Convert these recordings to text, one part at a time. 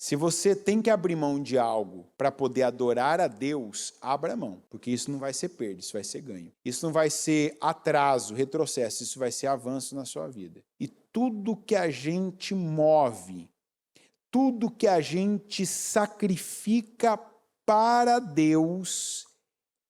Se você tem que abrir mão de algo para poder adorar a Deus, abra mão, porque isso não vai ser perda, isso vai ser ganho. Isso não vai ser atraso, retrocesso, isso vai ser avanço na sua vida. E tudo que a gente move, tudo que a gente sacrifica para Deus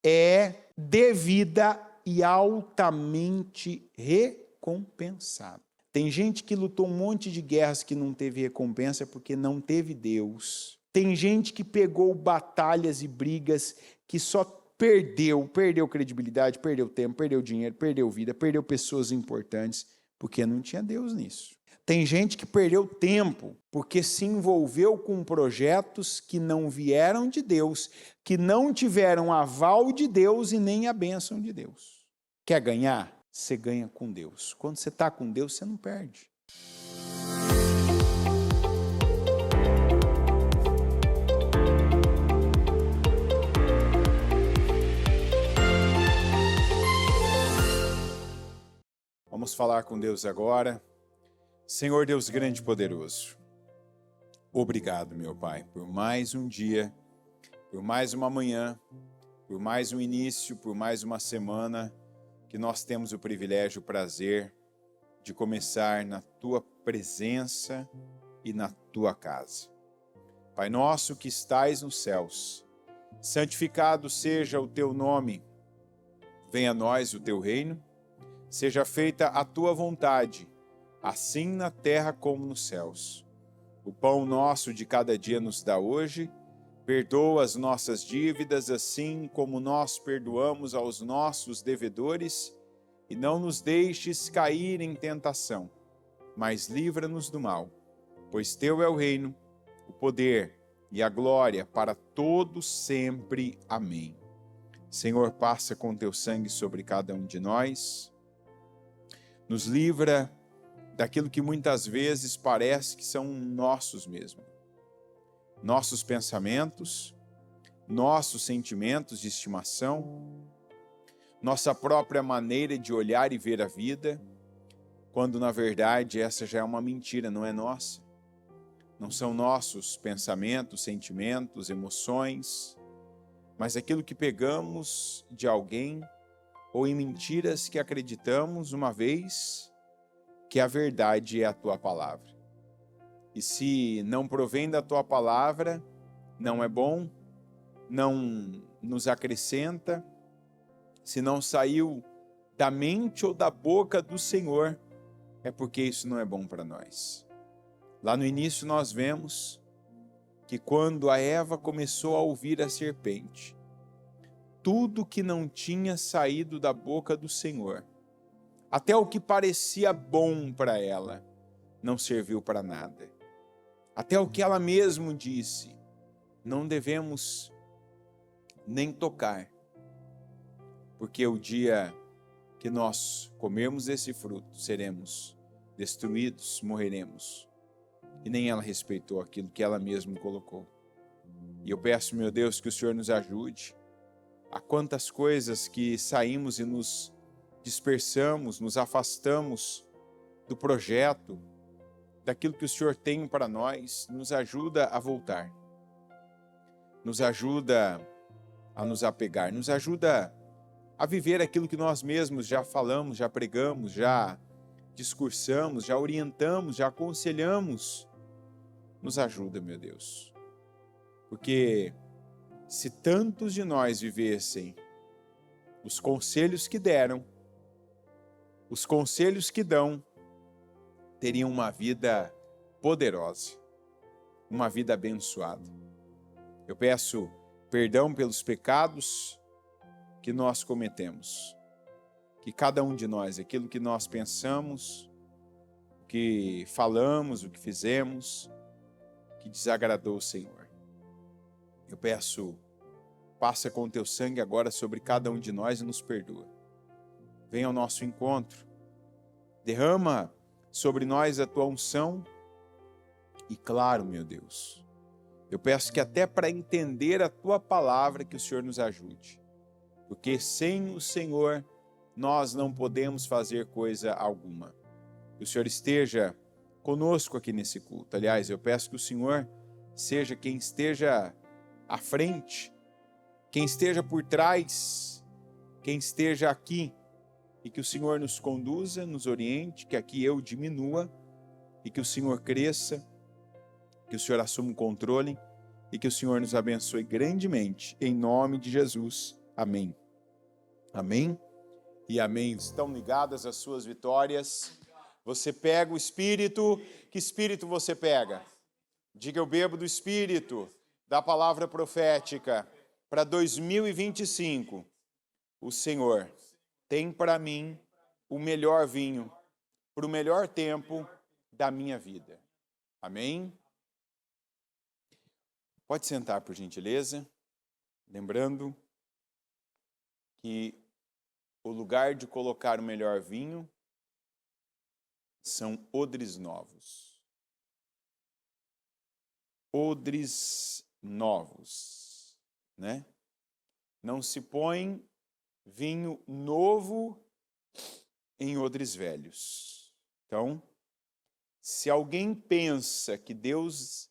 é devida e altamente recompensado. Tem gente que lutou um monte de guerras que não teve recompensa porque não teve Deus. Tem gente que pegou batalhas e brigas que só perdeu credibilidade, perdeu tempo, perdeu dinheiro, perdeu vida, perdeu pessoas importantes porque não tinha Deus nisso. Tem gente que perdeu tempo porque se envolveu com projetos que não vieram de Deus, que não tiveram aval de Deus e nem a bênção de Deus. Quer ganhar? Você ganha com Deus. Quando você está com Deus, você não perde. Vamos falar com Deus agora. Senhor Deus grande e poderoso, obrigado, meu Pai, por mais um dia, por mais uma manhã, por mais um início, por mais uma semana, que nós temos o privilégio, o prazer de começar na Tua presença e na Tua casa. Pai nosso que estais nos céus, santificado seja o Teu nome, venha a nós o Teu reino, seja feita a Tua vontade, assim na terra como nos céus. O pão nosso de cada dia nos dá hoje, perdoa as nossas dívidas, assim como nós perdoamos aos nossos devedores, e não nos deixes cair em tentação, mas livra-nos do mal, pois Teu é o reino, o poder e a glória para todos sempre. Amém. Senhor, passa com Teu sangue sobre cada um de nós, nos livra daquilo que muitas vezes parece que são nossos mesmo. Nossos pensamentos, nossos sentimentos de estimação, nossa própria maneira de olhar e ver a vida, quando na verdade essa já é uma mentira, não é nossa. Não são nossos pensamentos, sentimentos, emoções, mas aquilo que pegamos de alguém ou em mentiras que acreditamos uma vez que a verdade é a Tua palavra. E se não provém da Tua palavra, não é bom, não nos acrescenta, se não saiu da mente ou da boca do Senhor, é porque isso não é bom para nós. Lá no início nós vemos que quando a Eva começou a ouvir a serpente, tudo que não tinha saído da boca do Senhor, até o que parecia bom para ela, não serviu para nada. Até o que ela mesma disse, não devemos nem tocar, porque o dia que nós comermos esse fruto, seremos destruídos, morreremos. E nem ela respeitou aquilo que ela mesma colocou. E eu peço, meu Deus, que o Senhor nos ajude. Há quantas coisas que saímos e nos dispersamos, nos afastamos do projeto, daquilo que o Senhor tem para nós, nos ajuda a voltar, nos ajuda a nos apegar, nos ajuda a viver aquilo que nós mesmos já falamos, já pregamos, já discursamos, já orientamos, já aconselhamos. Nos ajuda, meu Deus, porque se tantos de nós vivessem os conselhos que deram, os conselhos que dão, teriam uma vida poderosa, uma vida abençoada. Eu peço perdão pelos pecados que nós cometemos, que cada um de nós, aquilo que nós pensamos, o que falamos, o que fizemos, que desagradou o Senhor. Eu peço, passa com o Teu sangue agora sobre cada um de nós e nos perdoa. Venha ao nosso encontro, derrama sobre nós a Tua unção e, claro, meu Deus, eu peço que até para entender a Tua palavra que o Senhor nos ajude, porque sem o Senhor nós não podemos fazer coisa alguma. Que o Senhor esteja conosco aqui nesse culto. Aliás, eu peço que o Senhor seja quem esteja à frente, quem esteja por trás, quem esteja aqui, e que o Senhor nos conduza, nos oriente, que aqui eu diminua, e que o Senhor cresça, que o Senhor assuma o controle, e que o Senhor nos abençoe grandemente, em nome de Jesus. Amém. Amém e amém. Estão ligadas as suas vitórias. Você pega o Espírito. Que Espírito você pega? Diga: eu bebo do Espírito, da palavra profética. Para 2025, o Senhor tem para mim o melhor vinho, para o melhor tempo da minha vida. Amém? Pode sentar, por gentileza. Lembrando que o lugar de colocar o melhor vinho são odres novos. Odres novos, né? Não se põe vinho novo em odres velhos. Então, se alguém pensa que Deus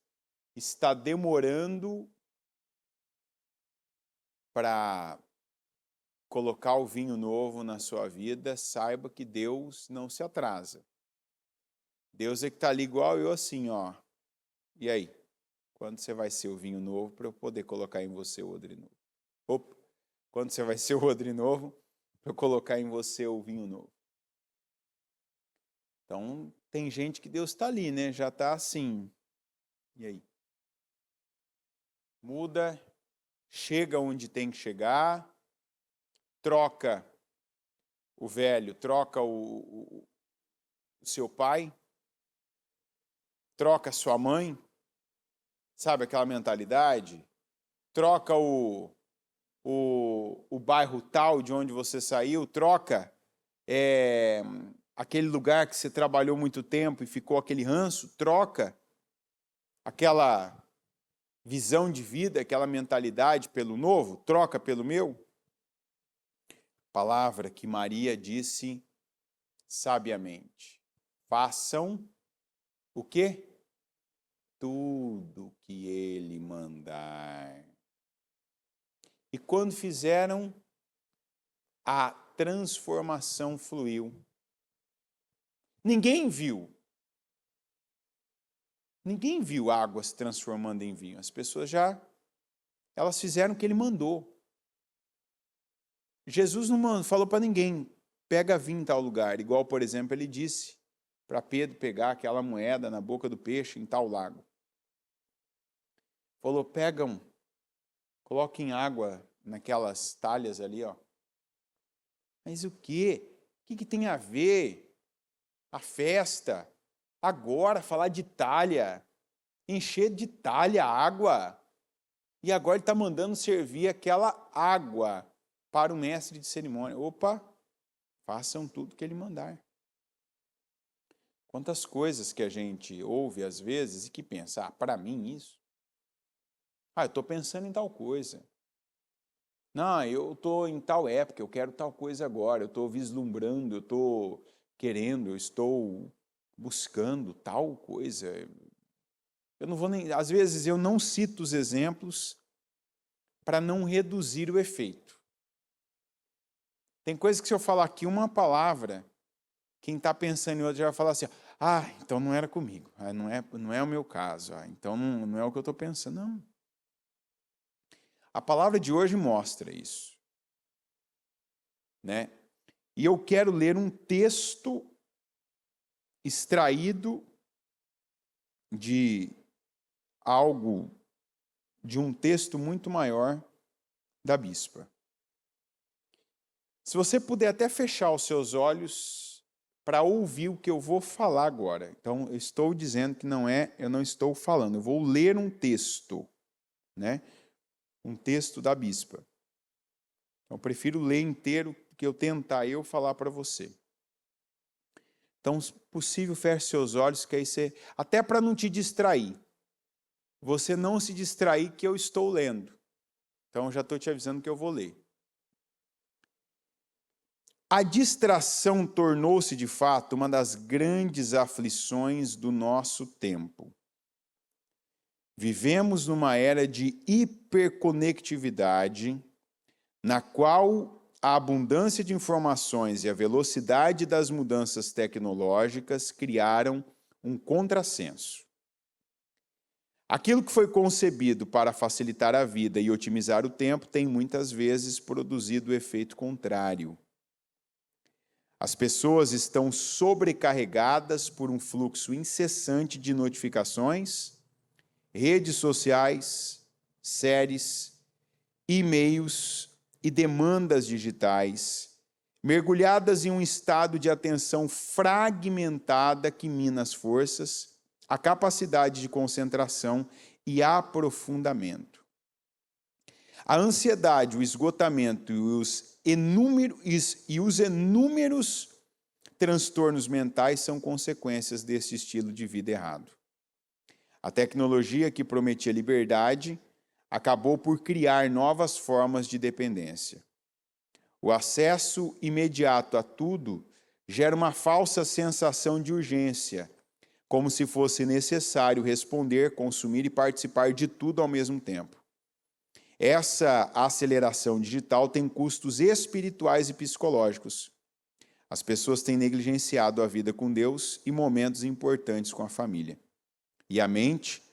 está demorando para colocar o vinho novo na sua vida, saiba que Deus não se atrasa. Deus é que está ali igual eu assim, ó. E aí? Quando você vai ser o vinho novo para eu poder colocar em você o odre novo? Opa! Quando você vai ser o odre novo para eu colocar em você o vinho novo? Então, tem gente que Deus está ali, né? Já está assim. E aí? Muda, chega onde tem que chegar, troca o velho, troca o seu pai, troca a sua mãe, sabe aquela mentalidade? Troca o bairro tal de onde você saiu, troca aquele lugar que você trabalhou muito tempo e ficou aquele ranço, troca aquela visão de vida, aquela mentalidade pelo novo, troca pelo meu. Palavra que Maria disse sabiamente: façam o quê? Tudo que ele mandar. E quando fizeram, a transformação fluiu. Ninguém viu águas transformando em vinho. As pessoas elas fizeram o que ele mandou. Jesus não falou para ninguém: pega vinho em tal lugar. Igual, por exemplo, ele disse para Pedro pegar aquela moeda na boca do peixe em tal lago. Falou: coloquem água naquelas talhas ali, ó. Mas o quê? O que tem a ver a festa? Agora falar de talha, encher de talha água. E agora ele está mandando servir aquela água para o mestre de cerimônia. Opa, façam tudo que ele mandar. Quantas coisas que a gente ouve às vezes e que pensa: para mim isso? Eu estou pensando em tal coisa. Não, eu estou em tal época, eu quero tal coisa agora, eu estou vislumbrando, eu estou querendo, eu estou buscando tal coisa. Eu não vou nem, às vezes eu não cito os exemplos para não reduzir o efeito. Tem coisas que se eu falar aqui uma palavra, quem está pensando em outra já vai falar assim: então não era comigo, não é o meu caso, então não é o que eu estou pensando. Não. A palavra de hoje mostra isso, né? E eu quero ler um texto extraído de um texto muito maior da bispa. Se você puder até fechar os seus olhos para ouvir o que eu vou falar agora. Então, eu estou dizendo que eu não estou falando, eu vou ler um texto, né? Um texto da bispa. Então, eu prefiro ler inteiro do que eu tentar falar para você. Então, se possível, feche seus olhos, que aí você, até para não te distrair. Você não se distrair que eu estou lendo. Então, já estou te avisando que eu vou ler. A distração tornou-se, de fato, uma das grandes aflições do nosso tempo. Vivemos numa era de hiperconectividade, na qual a abundância de informações e a velocidade das mudanças tecnológicas criaram um contrassenso. Aquilo que foi concebido para facilitar a vida e otimizar o tempo tem muitas vezes produzido o efeito contrário. As pessoas estão sobrecarregadas por um fluxo incessante de notificações, redes sociais, séries, e-mails e demandas digitais, mergulhadas em um estado de atenção fragmentada que mina as forças, a capacidade de concentração e aprofundamento. A ansiedade, o esgotamento e os inúmeros transtornos mentais são consequências desse estilo de vida errado. A tecnologia que prometia liberdade acabou por criar novas formas de dependência. O acesso imediato a tudo gera uma falsa sensação de urgência, como se fosse necessário responder, consumir e participar de tudo ao mesmo tempo. Essa aceleração digital tem custos espirituais e psicológicos. As pessoas têm negligenciado a vida com Deus e momentos importantes com a família. E a mente,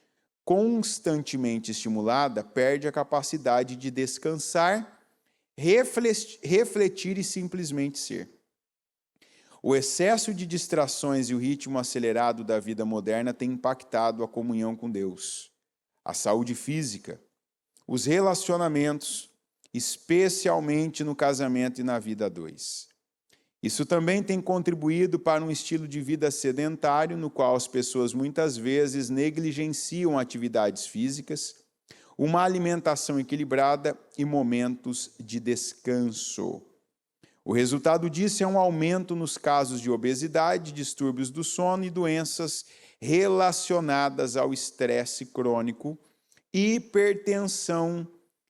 constantemente estimulada, perde a capacidade de descansar, refletir e simplesmente ser. O excesso de distrações e o ritmo acelerado da vida moderna têm impactado a comunhão com Deus, a saúde física, os relacionamentos, especialmente no casamento e na vida a dois. Isso também tem contribuído para um estilo de vida sedentário, no qual as pessoas muitas vezes negligenciam atividades físicas, uma alimentação equilibrada e momentos de descanso. O resultado disso é um aumento nos casos de obesidade, distúrbios do sono e doenças relacionadas ao estresse crônico, hipertensão,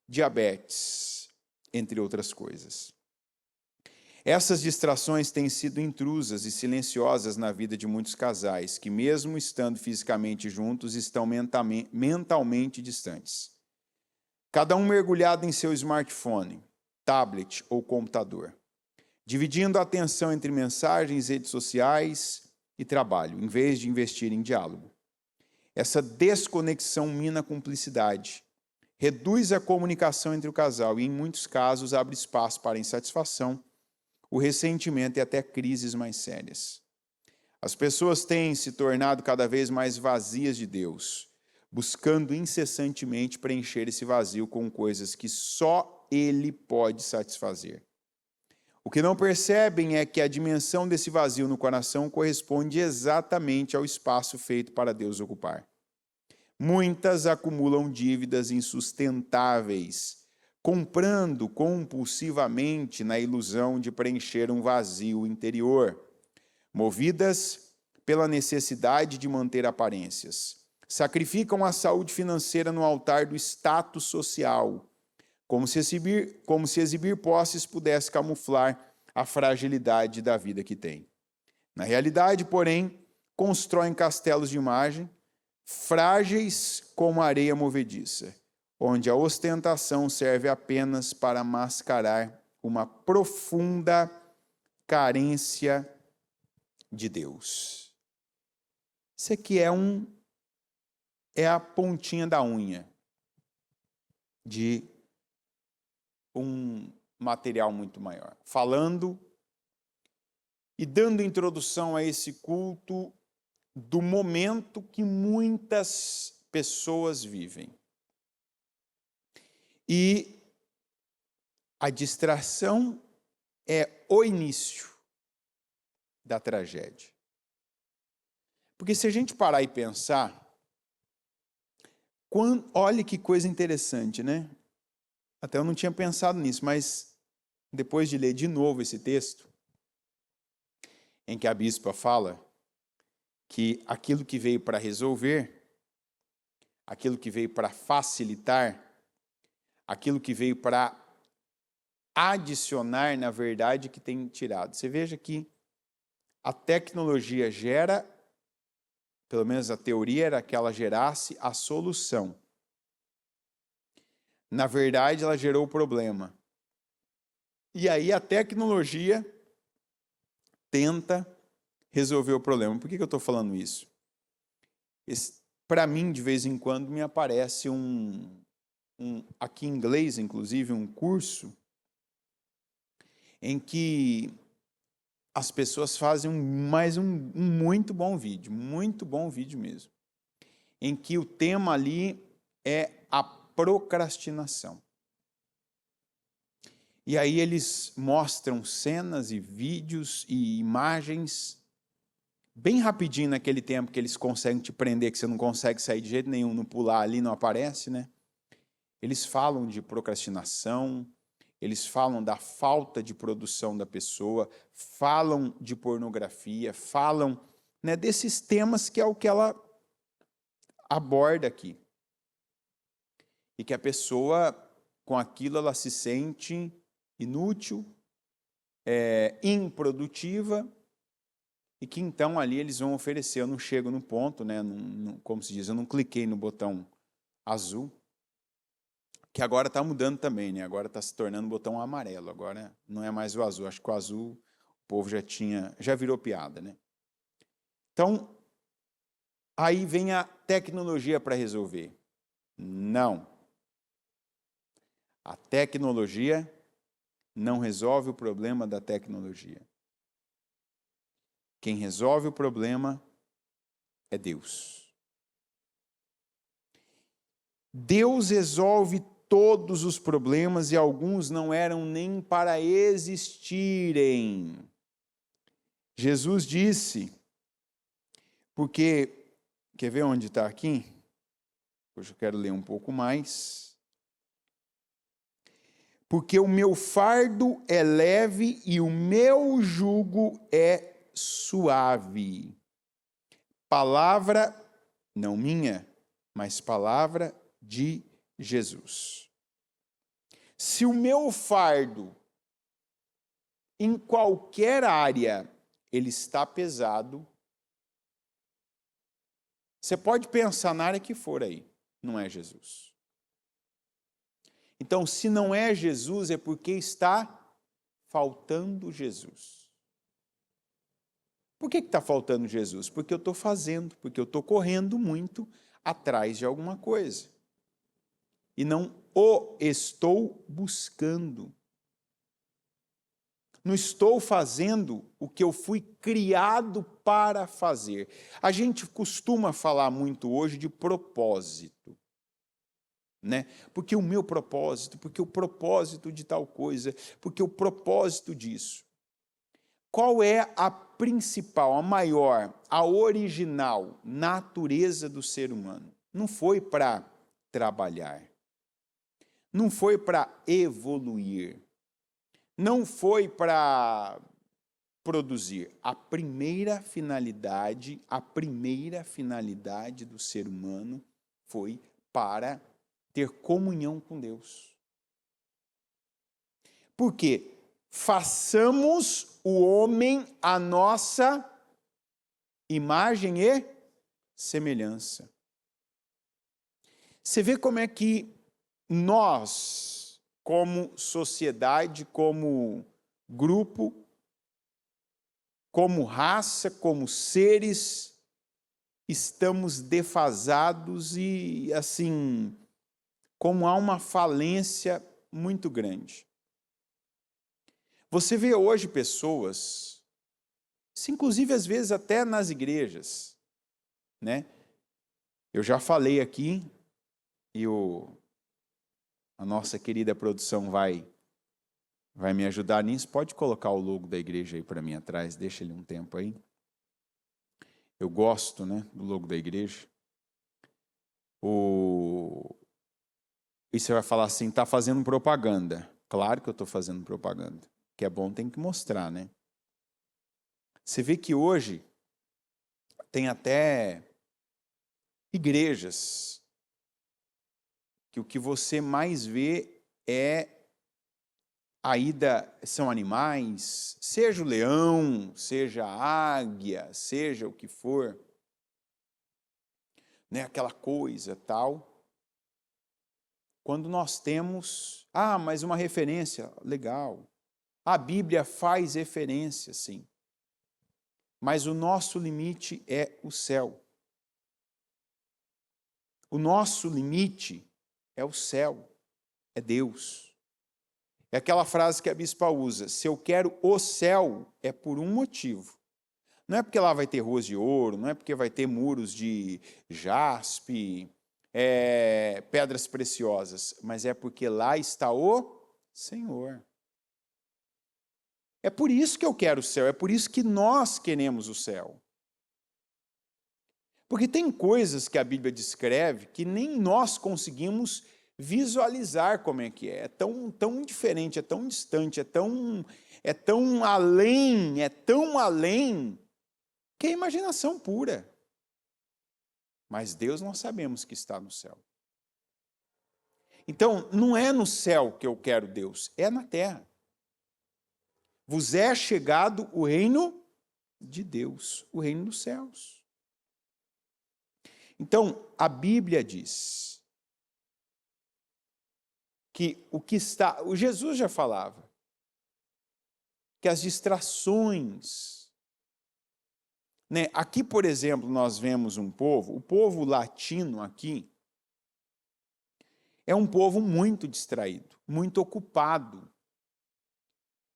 diabetes, entre outras coisas. Essas distrações têm sido intrusas e silenciosas na vida de muitos casais, que mesmo estando fisicamente juntos, estão mentalmente distantes. Cada um mergulhado em seu smartphone, tablet ou computador, dividindo a atenção entre mensagens, redes sociais e trabalho, em vez de investir em diálogo. Essa desconexão mina a cumplicidade, reduz a comunicação entre o casal e, em muitos casos, abre espaço para a insatisfação, o ressentimento e até crises mais sérias. As pessoas têm se tornado cada vez mais vazias de Deus, buscando incessantemente preencher esse vazio com coisas que só Ele pode satisfazer. O que não percebem é que a dimensão desse vazio no coração corresponde exatamente ao espaço feito para Deus ocupar. Muitas acumulam dívidas insustentáveis, comprando compulsivamente na ilusão de preencher um vazio interior, movidas pela necessidade de manter aparências. Sacrificam a saúde financeira no altar do status social, como se exibir posses pudesse camuflar a fragilidade da vida que tem. Na realidade, porém, constroem castelos de imagem, frágeis como areia movediça, onde a ostentação serve apenas para mascarar uma profunda carência de Deus. Isso aqui é a pontinha da unha de um material muito maior. Falando e dando introdução a esse culto do momento que muitas pessoas vivem. E a distração é o início da tragédia. Porque se a gente parar e pensar, olha que coisa interessante, né? Até eu não tinha pensado nisso, mas depois de ler de novo esse texto, em que a bispa fala que aquilo que veio para resolver, aquilo que veio para facilitar, aquilo que veio para adicionar, na verdade, que tem tirado. Você veja que a tecnologia gera pelo menos a teoria era que ela gerasse a solução. Na verdade, ela gerou o problema. E aí a tecnologia tenta resolver o problema. Por que eu estou falando isso? Para mim, de vez em quando, me aparece aqui em inglês, inclusive, um curso em que as pessoas fazem um muito bom vídeo mesmo, em que o tema ali é a procrastinação. E aí eles mostram cenas e vídeos e imagens bem rapidinho naquele tempo que eles conseguem te prender, que você não consegue sair de jeito nenhum, não pular ali, não aparece, né? Eles falam de procrastinação, eles falam da falta de produção da pessoa, falam de pornografia, falam, né, desses temas que é o que ela aborda aqui. E que a pessoa, com aquilo, ela se sente inútil, improdutiva, e que então ali eles vão oferecer. Eu não chego no ponto, né, como se diz, eu não cliquei no botão azul, que agora está mudando também, né? Agora está se tornando um botão amarelo, agora não é mais o azul. Acho que o azul o povo já virou piada, né? Então, aí vem a tecnologia para resolver. Não. A tecnologia não resolve o problema da tecnologia. Quem resolve o problema é Deus. Deus resolve todos os problemas e alguns não eram nem para existirem. Jesus disse, porque, quer ver onde está aqui? Hoje eu quero ler um pouco mais. Porque o meu fardo é leve e o meu jugo é suave. Palavra, não minha, mas palavra de Jesus. Se o meu fardo, em qualquer área, ele está pesado, você pode pensar na área que for aí, não é Jesus. Então, se não é Jesus, é porque está faltando Jesus. Por que está faltando Jesus? Porque eu estou fazendo, porque eu estou correndo muito atrás de alguma coisa. E não o estou buscando. Não estou fazendo o que eu fui criado para fazer. A gente costuma falar muito hoje de propósito, né? Porque o meu propósito, porque o propósito de tal coisa, porque o propósito disso. Qual é a principal, a maior, a original natureza do ser humano? Não foi para trabalhar, não foi para evoluir, não foi para produzir. A primeira finalidade do ser humano foi para ter comunhão com Deus. Por quê? Façamos o homem à nossa imagem e semelhança. Você vê como é que nós, como sociedade, como grupo, como raça, como seres, estamos defasados e, assim, como há uma falência muito grande. Você vê hoje pessoas, inclusive às vezes até nas igrejas, né? Eu já falei aqui, e a nossa querida produção vai me ajudar nisso. Pode colocar o logo da igreja aí para mim atrás, deixa ele um tempo aí. Eu gosto, né, do logo da igreja. E você vai falar assim, está fazendo propaganda. Claro que eu estou fazendo propaganda. Que é bom, tem que mostrar, né? Você vê que hoje tem até igrejas que o que você mais vê é são animais, seja o leão, seja a águia, seja o que for. né, aquela coisa tal. Quando nós temos, mas uma referência, legal. A Bíblia faz referência, sim. Mas o nosso limite é o céu. O nosso limite é o céu, é Deus. É aquela frase que a bispa usa: se eu quero o céu, é por um motivo. Não é porque lá vai ter ruas de ouro, não é porque vai ter muros de jaspe, pedras preciosas, mas é porque lá está o Senhor. É por isso que eu quero o céu, é por isso que nós queremos o céu. Porque tem coisas que a Bíblia descreve que nem nós conseguimos visualizar como é que é. É tão diferente, é tão distante, é tão além, que é imaginação pura. Mas Deus nós sabemos que está no céu. Então, não é no céu que eu quero Deus, é na terra. Vos é chegado o reino de Deus, o reino dos céus. Então, a Bíblia diz que o Jesus já falava, que as distrações, né? Aqui, por exemplo, nós vemos o povo latino aqui, é um povo muito distraído, muito ocupado.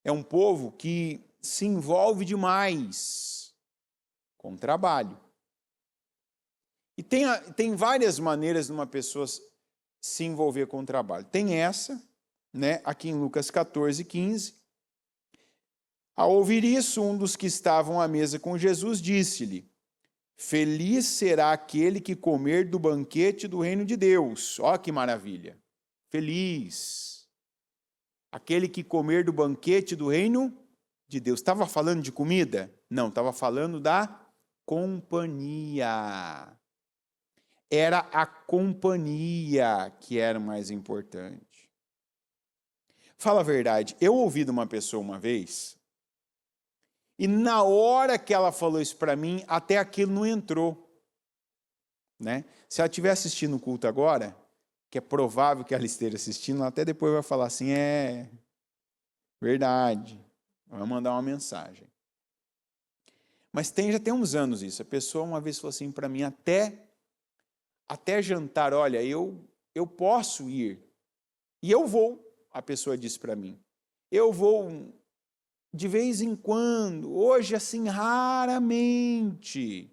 É um povo que se envolve demais com o trabalho. E tem várias maneiras de uma pessoa se envolver com o trabalho. Tem essa, né, aqui em Lucas 14, 15. Ao ouvir isso, um dos que estavam à mesa com Jesus disse-lhe: feliz será aquele que comer do banquete do reino de Deus. Ó que maravilha! Feliz. Aquele que comer do banquete do reino de Deus. Estava falando de comida? Não, estava falando da companhia. Era a companhia que era o mais importante. Fala a verdade, eu ouvi de uma pessoa uma vez, e na hora que ela falou isso para mim, até aquilo não entrou. Né? Se ela estiver assistindo o culto agora, que é provável que ela esteja assistindo, ela até depois vai falar assim, verdade, vai mandar uma mensagem. Mas já tem uns anos isso, a pessoa uma vez falou assim para mim, até jantar, olha, eu posso ir, e eu vou, a pessoa disse para mim, eu vou de vez em quando, hoje assim, raramente,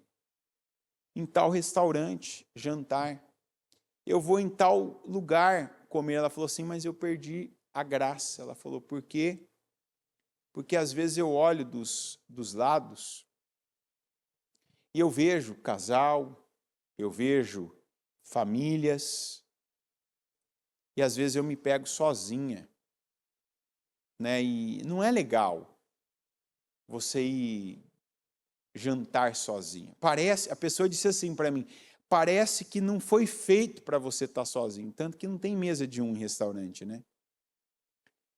em tal restaurante, jantar, eu vou em tal lugar comer. Ela falou assim, mas eu perdi a graça. Ela falou, por quê? Porque às vezes eu olho dos lados e eu vejo casal, eu vejo famílias, e às vezes eu me pego sozinha, né? E não é legal você ir jantar sozinha. A pessoa disse assim para mim, parece que não foi feito para você estar sozinho, tanto que não tem mesa de um em restaurante, né?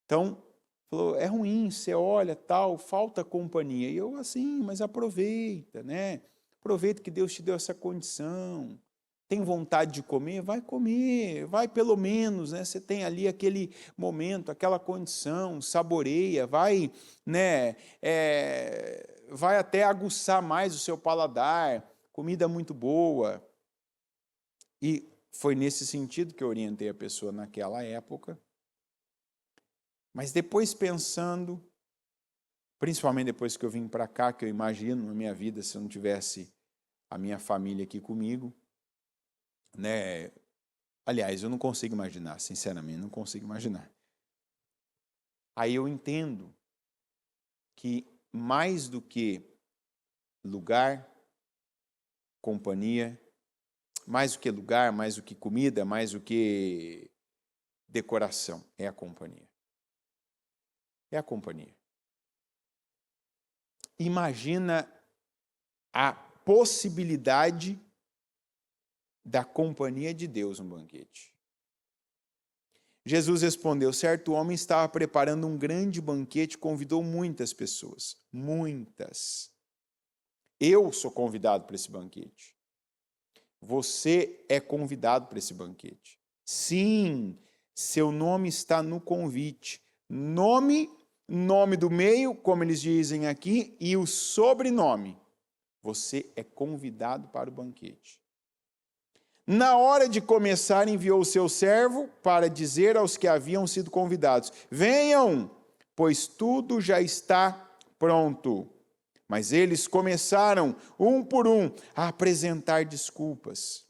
Então, falou, é ruim, você olha, tal, falta companhia. E eu assim, mas aproveita, né? Aproveita que Deus te deu essa condição. Tem vontade de comer? Vai comer, vai pelo menos, né? Você tem ali aquele momento, aquela condição, saboreia, vai, né? Vai até aguçar mais o seu paladar, comida muito boa. E foi nesse sentido que eu orientei a pessoa naquela época. Mas depois pensando, principalmente depois que eu vim para cá, que eu imagino na minha vida, se eu não tivesse a minha família aqui comigo, né? Aliás, eu não consigo imaginar, sinceramente, não consigo imaginar. Aí eu entendo que mais do que lugar, companhia, mais do que lugar, mais do que comida, mais do que decoração, é a companhia. É a companhia. Imagina a possibilidade da companhia de Deus no banquete. Jesus respondeu, certo homem estava preparando um grande banquete, convidou muitas pessoas, muitas. Eu sou convidado para esse banquete. Você é convidado para esse banquete. Sim, seu nome está no convite. Nome do meio, como eles dizem aqui, e o sobrenome. Você é convidado para o banquete. Na hora de começar, enviou o seu servo para dizer aos que haviam sido convidados: venham, pois tudo já está pronto. Mas eles começaram, um por um, a apresentar desculpas.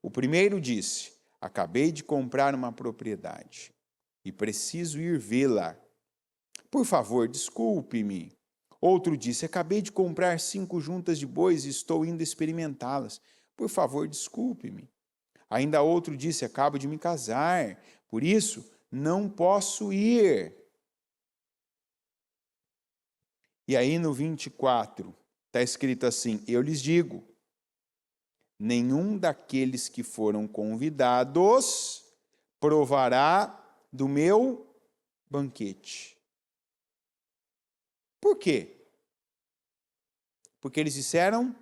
O primeiro disse: acabei de comprar uma propriedade e preciso ir vê-la. Por favor, desculpe-me. Outro disse: acabei de comprar 5 juntas de bois e estou indo experimentá-las. Por favor, desculpe-me. Ainda outro disse: acabo de me casar, por isso não posso ir. E aí no 24, está escrito assim: eu lhes digo, nenhum daqueles que foram convidados provará do meu banquete. Por quê? Porque eles disseram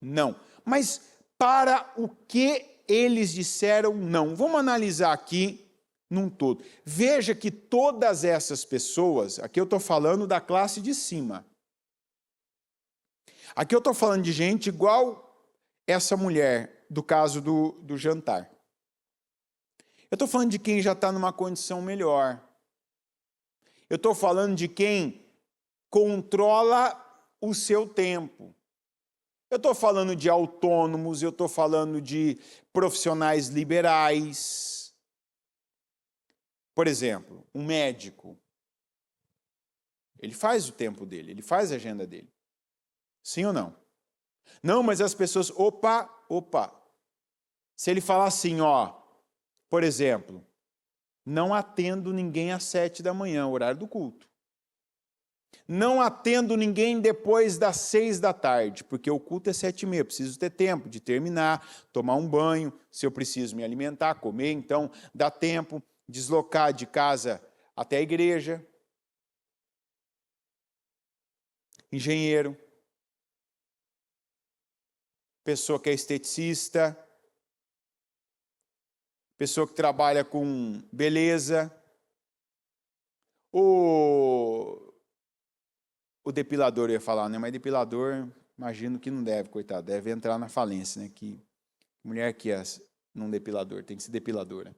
não. Mas para o que eles disseram não? Vamos analisar aqui num todo. Veja que todas essas pessoas, aqui eu estou falando da classe de cima. Aqui eu estou falando de gente igual essa mulher, do caso do jantar. Eu estou falando de quem já está numa condição melhor. Eu estou falando de quem controla o seu tempo. Eu estou falando de autônomos, eu estou falando de profissionais liberais. Por exemplo, um médico. Ele faz o tempo dele, ele faz a agenda dele. Sim ou não? Não, mas as pessoas, opa. Se ele falar assim, por exemplo, não atendo ninguém às 7 da manhã, horário do culto. Não atendo ninguém depois das 6 da tarde, porque o culto é 7h30, preciso ter tempo de terminar, tomar um banho, se eu preciso me alimentar, comer, então dá tempo, deslocar de casa até a igreja. Engenheiro, pessoa que é esteticista, pessoa que trabalha com beleza, o depilador, eu ia falar, né? Mas depilador, imagino que não deve, coitado, deve entrar na falência, né? Que mulher que é num depilador, tem que ser depiladora.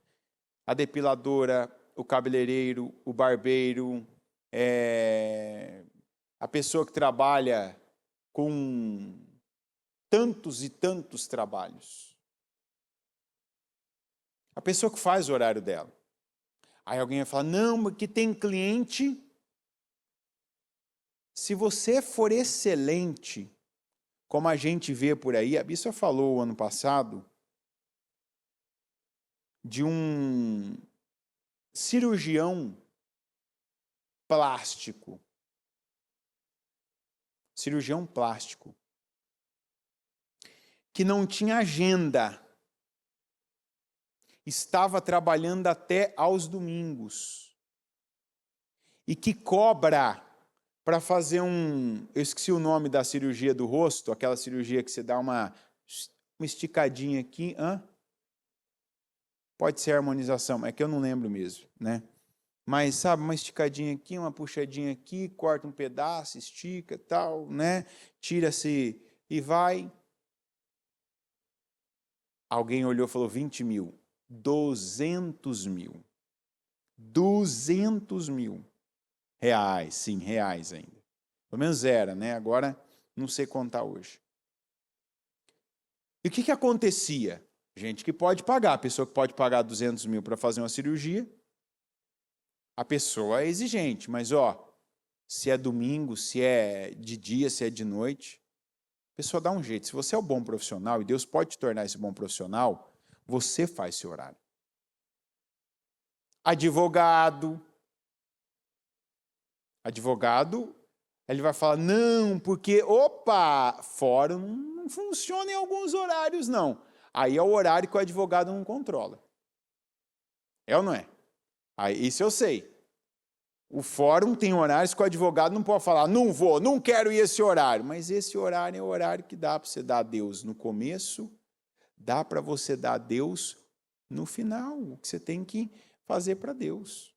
A depiladora, o cabeleireiro, o barbeiro, a pessoa que trabalha com tantos e tantos trabalhos. A pessoa que faz o horário dela. Aí alguém vai falar, não, mas que tem cliente. Se você for excelente, como a gente vê por aí, a Bíblia falou ano passado de um cirurgião plástico. Cirurgião plástico. Que não tinha agenda. Estava trabalhando até aos domingos. E que cobra para fazer eu esqueci o nome da cirurgia do rosto, aquela cirurgia que você dá uma esticadinha aqui, pode ser harmonização, é que eu não lembro mesmo, né? Mas, sabe, uma esticadinha aqui, uma puxadinha aqui, corta um pedaço, estica, tal, né? Tira-se e vai. Alguém olhou e falou 20 mil. 200 mil. 200 mil. Reais, sim, reais ainda. Pelo menos era, né? Agora não sei contar hoje. E o que acontecia? Gente que pode pagar, a pessoa que pode pagar 200 mil para fazer uma cirurgia, a pessoa é exigente, mas se é domingo, se é de dia, se é de noite, a pessoa dá um jeito. Se você é um bom profissional, e Deus pode te tornar esse bom profissional, você faz seu horário. Advogado, ele vai falar, não, porque, fórum não funciona em alguns horários, não. Aí é o horário que o advogado não controla. É ou não é? Aí, isso eu sei. O fórum tem horários que o advogado não pode falar, não vou, não quero ir esse horário. Mas esse horário é o horário que dá para você dar a Deus no começo, dá para você dar a Deus no final, o que você tem que fazer para Deus.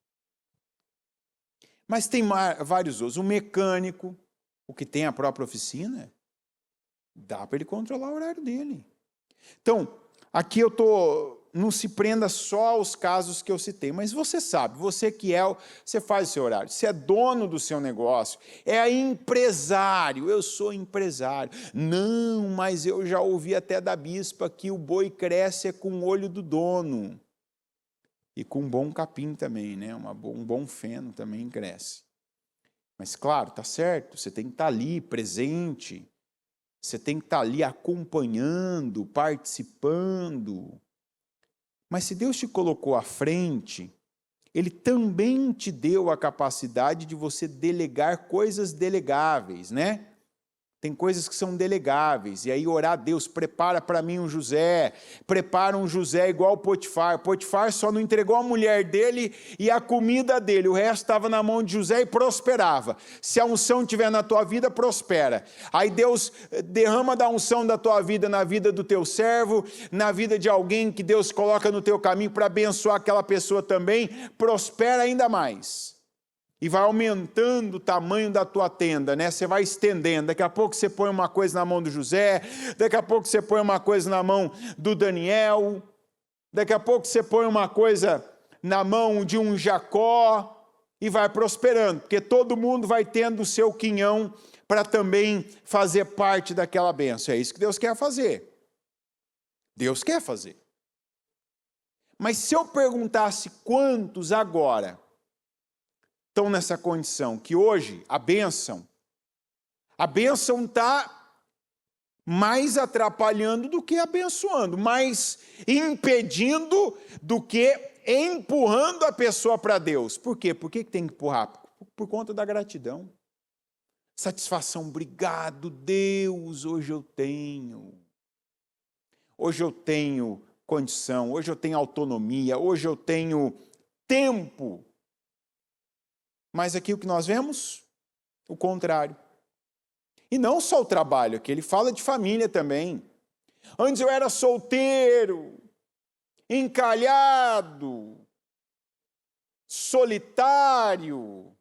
Mas tem vários outros. O mecânico, o que tem a própria oficina, dá para ele controlar o horário dele. Então, aqui eu estou... Não se prenda só aos casos que eu citei, mas você sabe, você que você faz o seu horário, você é dono do seu negócio, é empresário, eu sou empresário. Não, mas eu já ouvi até da bispa que o boi cresce com o olho do dono. E com um bom capim também, né? Um bom feno também cresce. Mas claro, tá certo, você tem que estar ali presente, você tem que estar ali acompanhando, participando. Mas se Deus te colocou à frente, Ele também te deu a capacidade de você delegar coisas delegáveis, né? Tem coisas que são delegáveis, e aí orar a Deus, prepara para mim um José, prepara um José igual o Potifar. Potifar só não entregou a mulher dele e a comida dele, o resto estava na mão de José e prosperava. Se a unção estiver na tua vida, prospera. Aí Deus derrama da unção da tua vida na vida do teu servo, na vida de alguém que Deus coloca no teu caminho para abençoar aquela pessoa também, prospera ainda mais. E vai aumentando o tamanho da tua tenda, né? Você vai estendendo. Daqui a pouco você põe uma coisa na mão do José, daqui a pouco você põe uma coisa na mão do Daniel, daqui a pouco você põe uma coisa na mão de um Jacó e vai prosperando, porque todo mundo vai tendo o seu quinhão para também fazer parte daquela bênção. É isso que Deus quer fazer. Deus quer fazer. Mas se eu perguntasse quantos agora estão nessa condição, que hoje a bênção está mais atrapalhando do que abençoando, mais impedindo do que empurrando a pessoa para Deus. Por quê? Por que tem que empurrar? Por conta da gratidão. Satisfação, obrigado Deus, hoje eu tenho condição, hoje eu tenho autonomia, hoje eu tenho tempo. Mas aqui o que nós vemos? O contrário. E não só o trabalho, aqui ele fala de família também. Antes eu era solteiro, encalhado, solitário.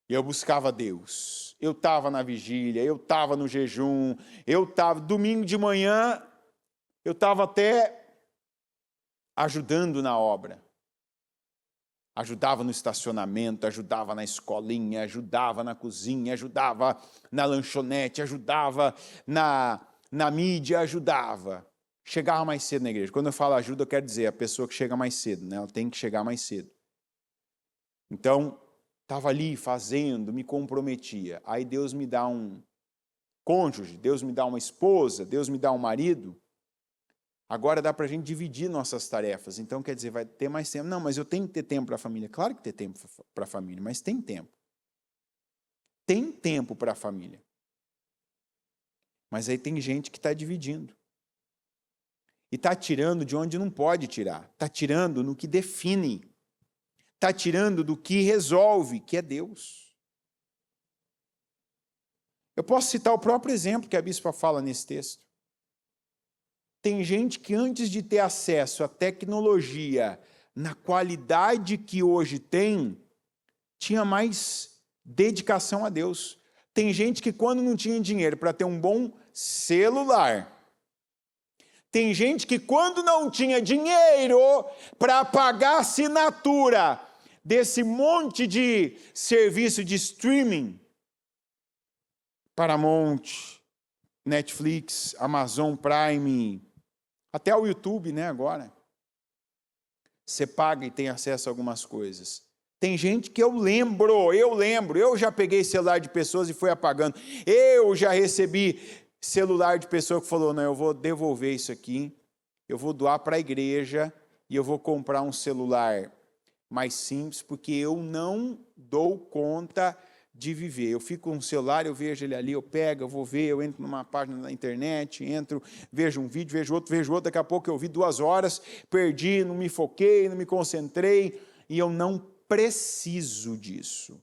E eu buscava Deus. Eu estava na vigília, eu estava no jejum, domingo de manhã, eu estava até ajudando na obra. Ajudava no estacionamento, ajudava na escolinha, ajudava na cozinha, ajudava na lanchonete, ajudava na mídia, ajudava. Chegava mais cedo na igreja. Quando eu falo ajuda, eu quero dizer a pessoa que chega mais cedo, né? Ela tem que chegar mais cedo. Então, estava ali fazendo, me comprometia. Aí Deus me dá um cônjuge, Deus me dá uma esposa, Deus me dá um marido. Agora dá para a gente dividir nossas tarefas. Então, quer dizer, vai ter mais tempo. Não, mas eu tenho que ter tempo para a família. Claro que tem tempo para a família, mas tem tempo. Tem tempo para a família. Mas aí tem gente que está dividindo. E está tirando de onde não pode tirar. Está tirando no que define. Está tirando do que resolve, que é Deus. Eu posso citar o próprio exemplo que a bispa fala nesse texto. Tem gente que antes de ter acesso à tecnologia na qualidade que hoje tem, tinha mais dedicação a Deus. Tem gente que quando não tinha dinheiro para ter um bom celular, tem gente que quando não tinha dinheiro para pagar a assinatura desse monte de serviço de streaming, Paramount, Netflix, Amazon Prime, até o YouTube, né, agora. Você paga e tem acesso a algumas coisas. Tem gente que eu já peguei celular de pessoas e fui apagando. Eu já recebi celular de pessoa que falou, não, eu vou devolver isso aqui, eu vou doar para a igreja e eu vou comprar um celular mais simples, porque eu não dou conta de viver. Eu fico com um celular, eu vejo ele ali, eu pego, eu vou ver, eu entro numa página da internet, vejo um vídeo, vejo outro, daqui a pouco eu vi 2 horas, perdi, não me foquei, não me concentrei, e eu não preciso disso.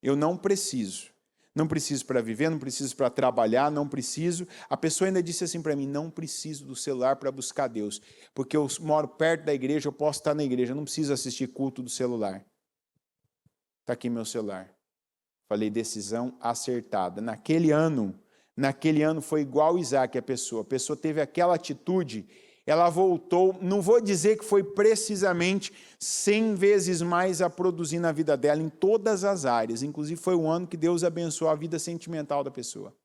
Eu não preciso. Não preciso para viver, não preciso para trabalhar, não preciso. A pessoa ainda disse assim para mim, não preciso do celular para buscar Deus, porque eu moro perto da igreja, eu posso estar na igreja, eu não preciso assistir culto do celular. Está aqui meu celular. Falei, decisão acertada. Naquele ano foi igual Isaac, a pessoa teve aquela atitude, ela voltou, não vou dizer que foi precisamente 100 vezes mais a produzir na vida dela, em todas as áreas, inclusive foi o ano que Deus abençoou a vida sentimental da pessoa.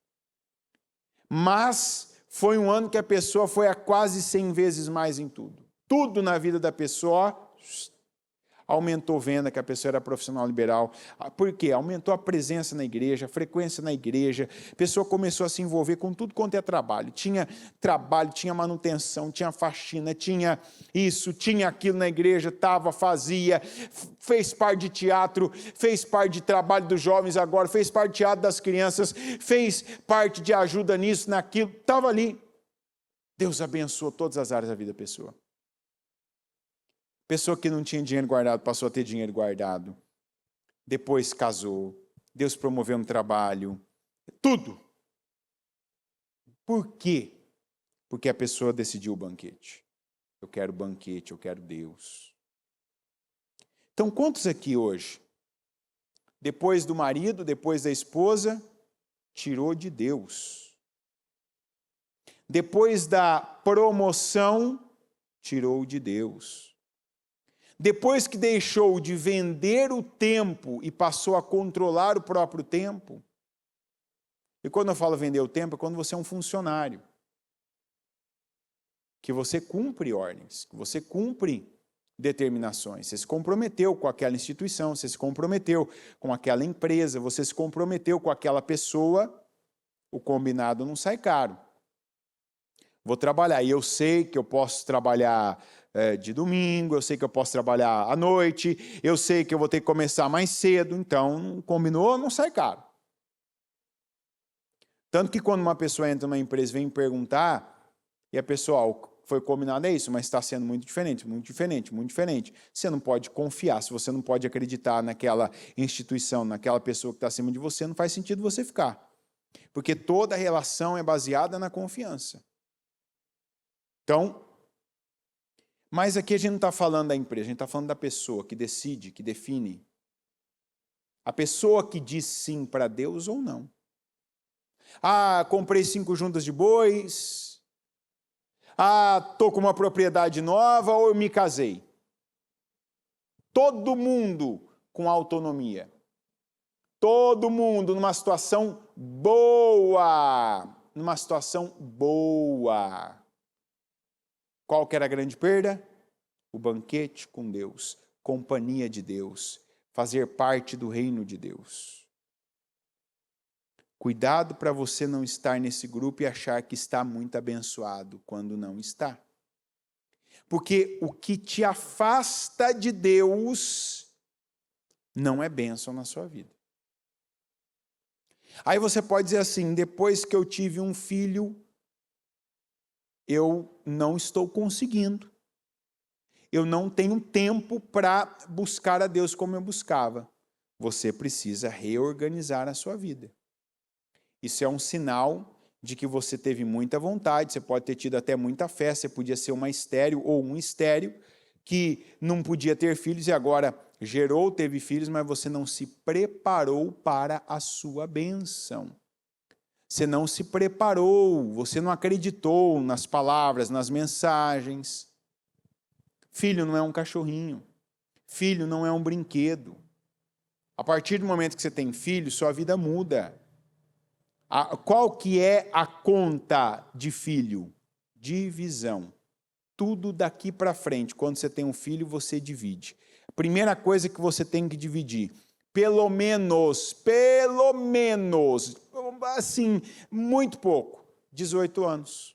Mas foi um ano que a pessoa foi a quase 100 vezes mais em tudo. Tudo na vida da pessoa aumentou venda, que a pessoa era profissional liberal. Por quê? Aumentou a presença na igreja, a frequência na igreja, a pessoa começou a se envolver com tudo quanto é trabalho, tinha manutenção, tinha faxina, tinha isso, tinha aquilo na igreja, fazia, fez parte de teatro, fez parte de trabalho dos jovens agora, fez parte de teatro das crianças, fez parte de ajuda nisso, naquilo, estava ali. Deus abençoou todas as áreas da vida da pessoa. Pessoa que não tinha dinheiro guardado, passou a ter dinheiro guardado. Depois casou. Deus promoveu no trabalho. Tudo. Por quê? Porque a pessoa decidiu o banquete. Eu quero banquete, eu quero Deus. Então, quantos aqui hoje, depois do marido, depois da esposa, tirou de Deus? Depois da promoção, tirou de Deus. Depois que deixou de vender o tempo e passou a controlar o próprio tempo. E quando eu falo vender o tempo, é quando você é um funcionário. Que você cumpre ordens, que você cumpre determinações. Você se comprometeu com aquela instituição, você se comprometeu com aquela empresa, você se comprometeu com aquela pessoa, o combinado não sai caro. Vou trabalhar, e eu sei que eu posso trabalhar de domingo, eu sei que eu posso trabalhar à noite, eu sei que eu vou ter que começar mais cedo, então, combinou, não sai caro. Tanto que quando uma pessoa entra numa empresa e vem perguntar, e a pessoa, foi combinado, é isso, mas está sendo muito diferente, muito diferente, muito diferente. Você não pode confiar, se você não pode acreditar naquela instituição, naquela pessoa que está acima de você, não faz sentido você ficar. Porque toda relação é baseada na confiança. Então, mas aqui a gente não está falando da empresa, a gente está falando da pessoa que decide, que define. A pessoa que diz sim para Deus ou não. Ah, comprei 5 juntas de bois. Ah, estou com uma propriedade nova ou eu me casei. Todo mundo com autonomia. Todo mundo numa situação boa. Numa situação boa. Qual que era a grande perda? O banquete com Deus, companhia de Deus, fazer parte do reino de Deus. Cuidado para você não estar nesse grupo e achar que está muito abençoado, quando não está. Porque o que te afasta de Deus não é bênção na sua vida. Aí você pode dizer assim, depois que eu tive um filho, eu não estou conseguindo. Eu não tenho tempo para buscar a Deus como eu buscava. Você precisa reorganizar a sua vida. Isso é um sinal de que você teve muita vontade, você pode ter tido até muita fé, você podia ser uma estéril ou um estéril que não podia ter filhos e agora gerou, teve filhos, mas você não se preparou para a sua bênção. Você não se preparou, você não acreditou nas palavras, nas mensagens. Filho não é um cachorrinho. Filho não é um brinquedo. A partir do momento que você tem filho, sua vida muda. Qual que é a conta de filho? Divisão. Tudo daqui para frente, quando você tem um filho, você divide. A primeira coisa que você tem que dividir, pelo menos, assim, muito pouco, 18 anos.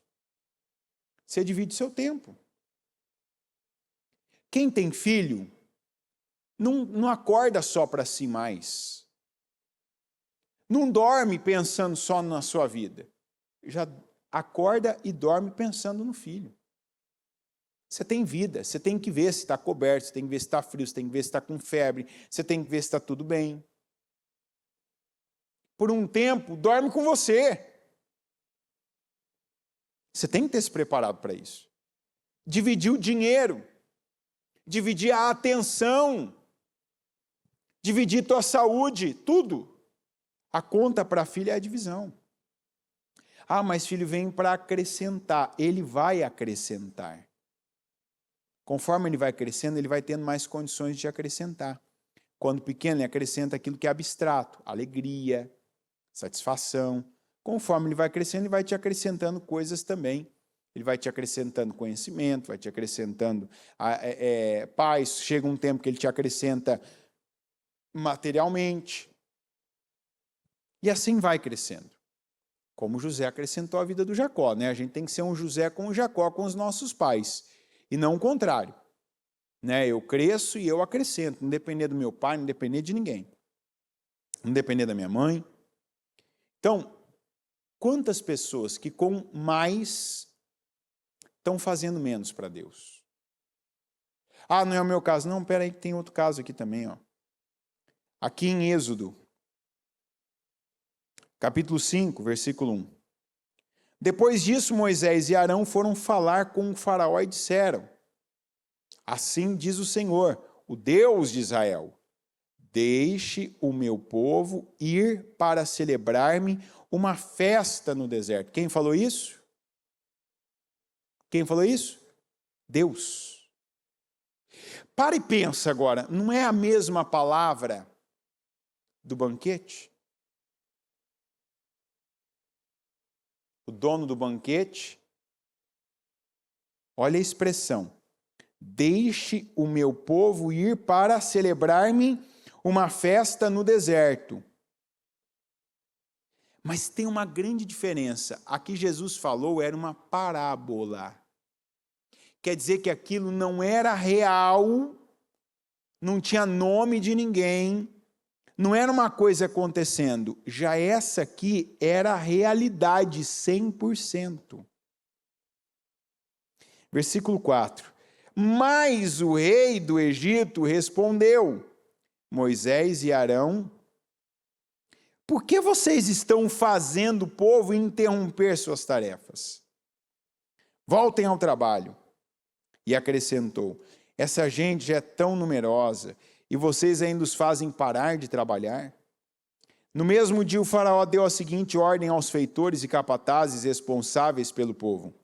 Você divide seu tempo. Quem tem filho, não acorda só para si mais. Não dorme pensando só na sua vida. Já acorda e dorme pensando no filho. Você tem vida, você tem que ver se está coberto, você tem que ver se está frio, você tem que ver se está com febre, você tem que ver se está tudo bem. Por um tempo, dorme com você. Você tem que ter se preparado para isso. Dividir o dinheiro, dividir a atenção, dividir tua saúde, tudo. A conta para a filha é a divisão. Ah, mas filho vem para acrescentar. Ele vai acrescentar. Conforme ele vai crescendo, ele vai tendo mais condições de acrescentar. Quando pequeno, ele acrescenta aquilo que é abstrato, alegria, satisfação. Conforme ele vai crescendo, ele vai te acrescentando coisas também. Ele vai te acrescentando conhecimento, vai te acrescentando paz. Chega um tempo que ele te acrescenta materialmente. E assim vai crescendo. Como José acrescentou a vida do Jacó, né? A gente tem que ser um José com o Jacó, com os nossos pais. E não o contrário. Né? Eu cresço e eu acrescento. Não depender do meu pai, não depender de ninguém. Não depender da minha mãe. Então, quantas pessoas que com mais estão fazendo menos para Deus? Ah, não é o meu caso. Não, peraí que tem outro caso aqui também. Ó. Aqui em Êxodo, capítulo 5, versículo 1. Depois disso, Moisés e Arão foram falar com o faraó e disseram: assim diz o Senhor, o Deus de Israel, deixe o meu povo ir para celebrar-me uma festa no deserto. Quem falou isso? Quem falou isso? Deus. Para e pensa agora, não é a mesma palavra do banquete? O dono do banquete, olha a expressão, deixe o meu povo ir para celebrar-me uma festa no deserto. Mas tem uma grande diferença. Aqui Jesus falou era uma parábola. Quer dizer que aquilo não era real, não tinha nome de ninguém, não era uma coisa acontecendo. Já essa aqui era a realidade 100%. Versículo 4. Mas o rei do Egito respondeu: Moisés e Arão, por que vocês estão fazendo o povo interromper suas tarefas? Voltem ao trabalho. E acrescentou: essa gente já é tão numerosa e vocês ainda os fazem parar de trabalhar? No mesmo dia, o faraó deu a seguinte ordem aos feitores e capatazes responsáveis pelo povo: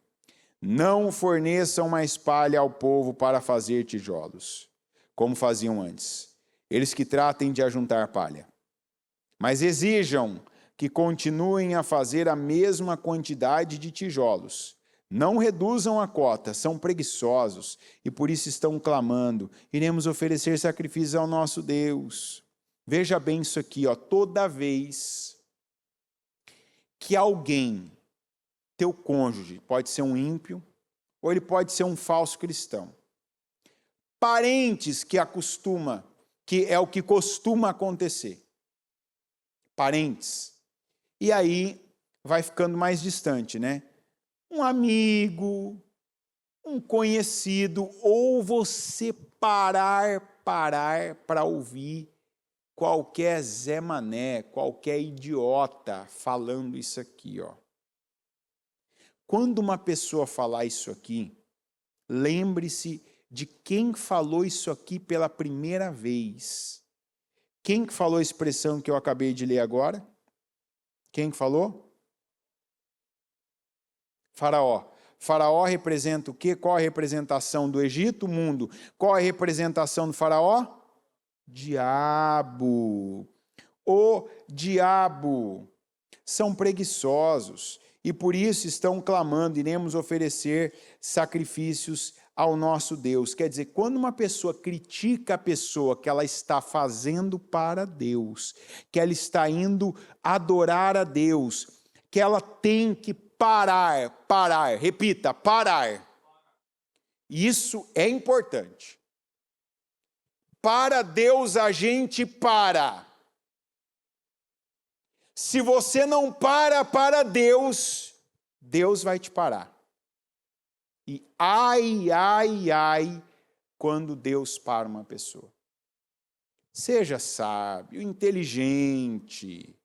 não forneçam mais palha ao povo para fazer tijolos, como faziam antes. Eles que tratem de ajuntar palha. Mas exijam que continuem a fazer a mesma quantidade de tijolos. Não reduzam a cota, são preguiçosos e por isso estão clamando: iremos oferecer sacrifícios ao nosso Deus. Veja bem isso aqui, ó, toda vez que alguém, teu cônjuge, pode ser um ímpio ou ele pode ser um falso cristão, parentes que é o que costuma acontecer, parentes, e aí vai ficando mais distante, né? Um amigo, um conhecido, ou você parar para ouvir qualquer Zé Mané, qualquer idiota falando isso aqui, ó. Quando uma pessoa falar isso aqui, lembre-se de quem falou isso aqui pela primeira vez. Quem que falou a expressão que eu acabei de ler agora? Quem que falou? Faraó. Faraó representa o quê? Qual a representação do Egito? O mundo. Qual a representação do faraó? Diabo. O diabo. São preguiçosos e por isso estão clamando: iremos oferecer sacrifícios ao nosso Deus. Quer dizer, quando uma pessoa critica a pessoa que ela está fazendo para Deus, que ela está indo adorar a Deus, que ela tem que parar, repita, parar. Isso é importante. Para Deus a gente para. Se você não para Deus, Deus vai te parar. E ai, ai, ai, quando Deus para uma pessoa. Seja sábio, inteligente.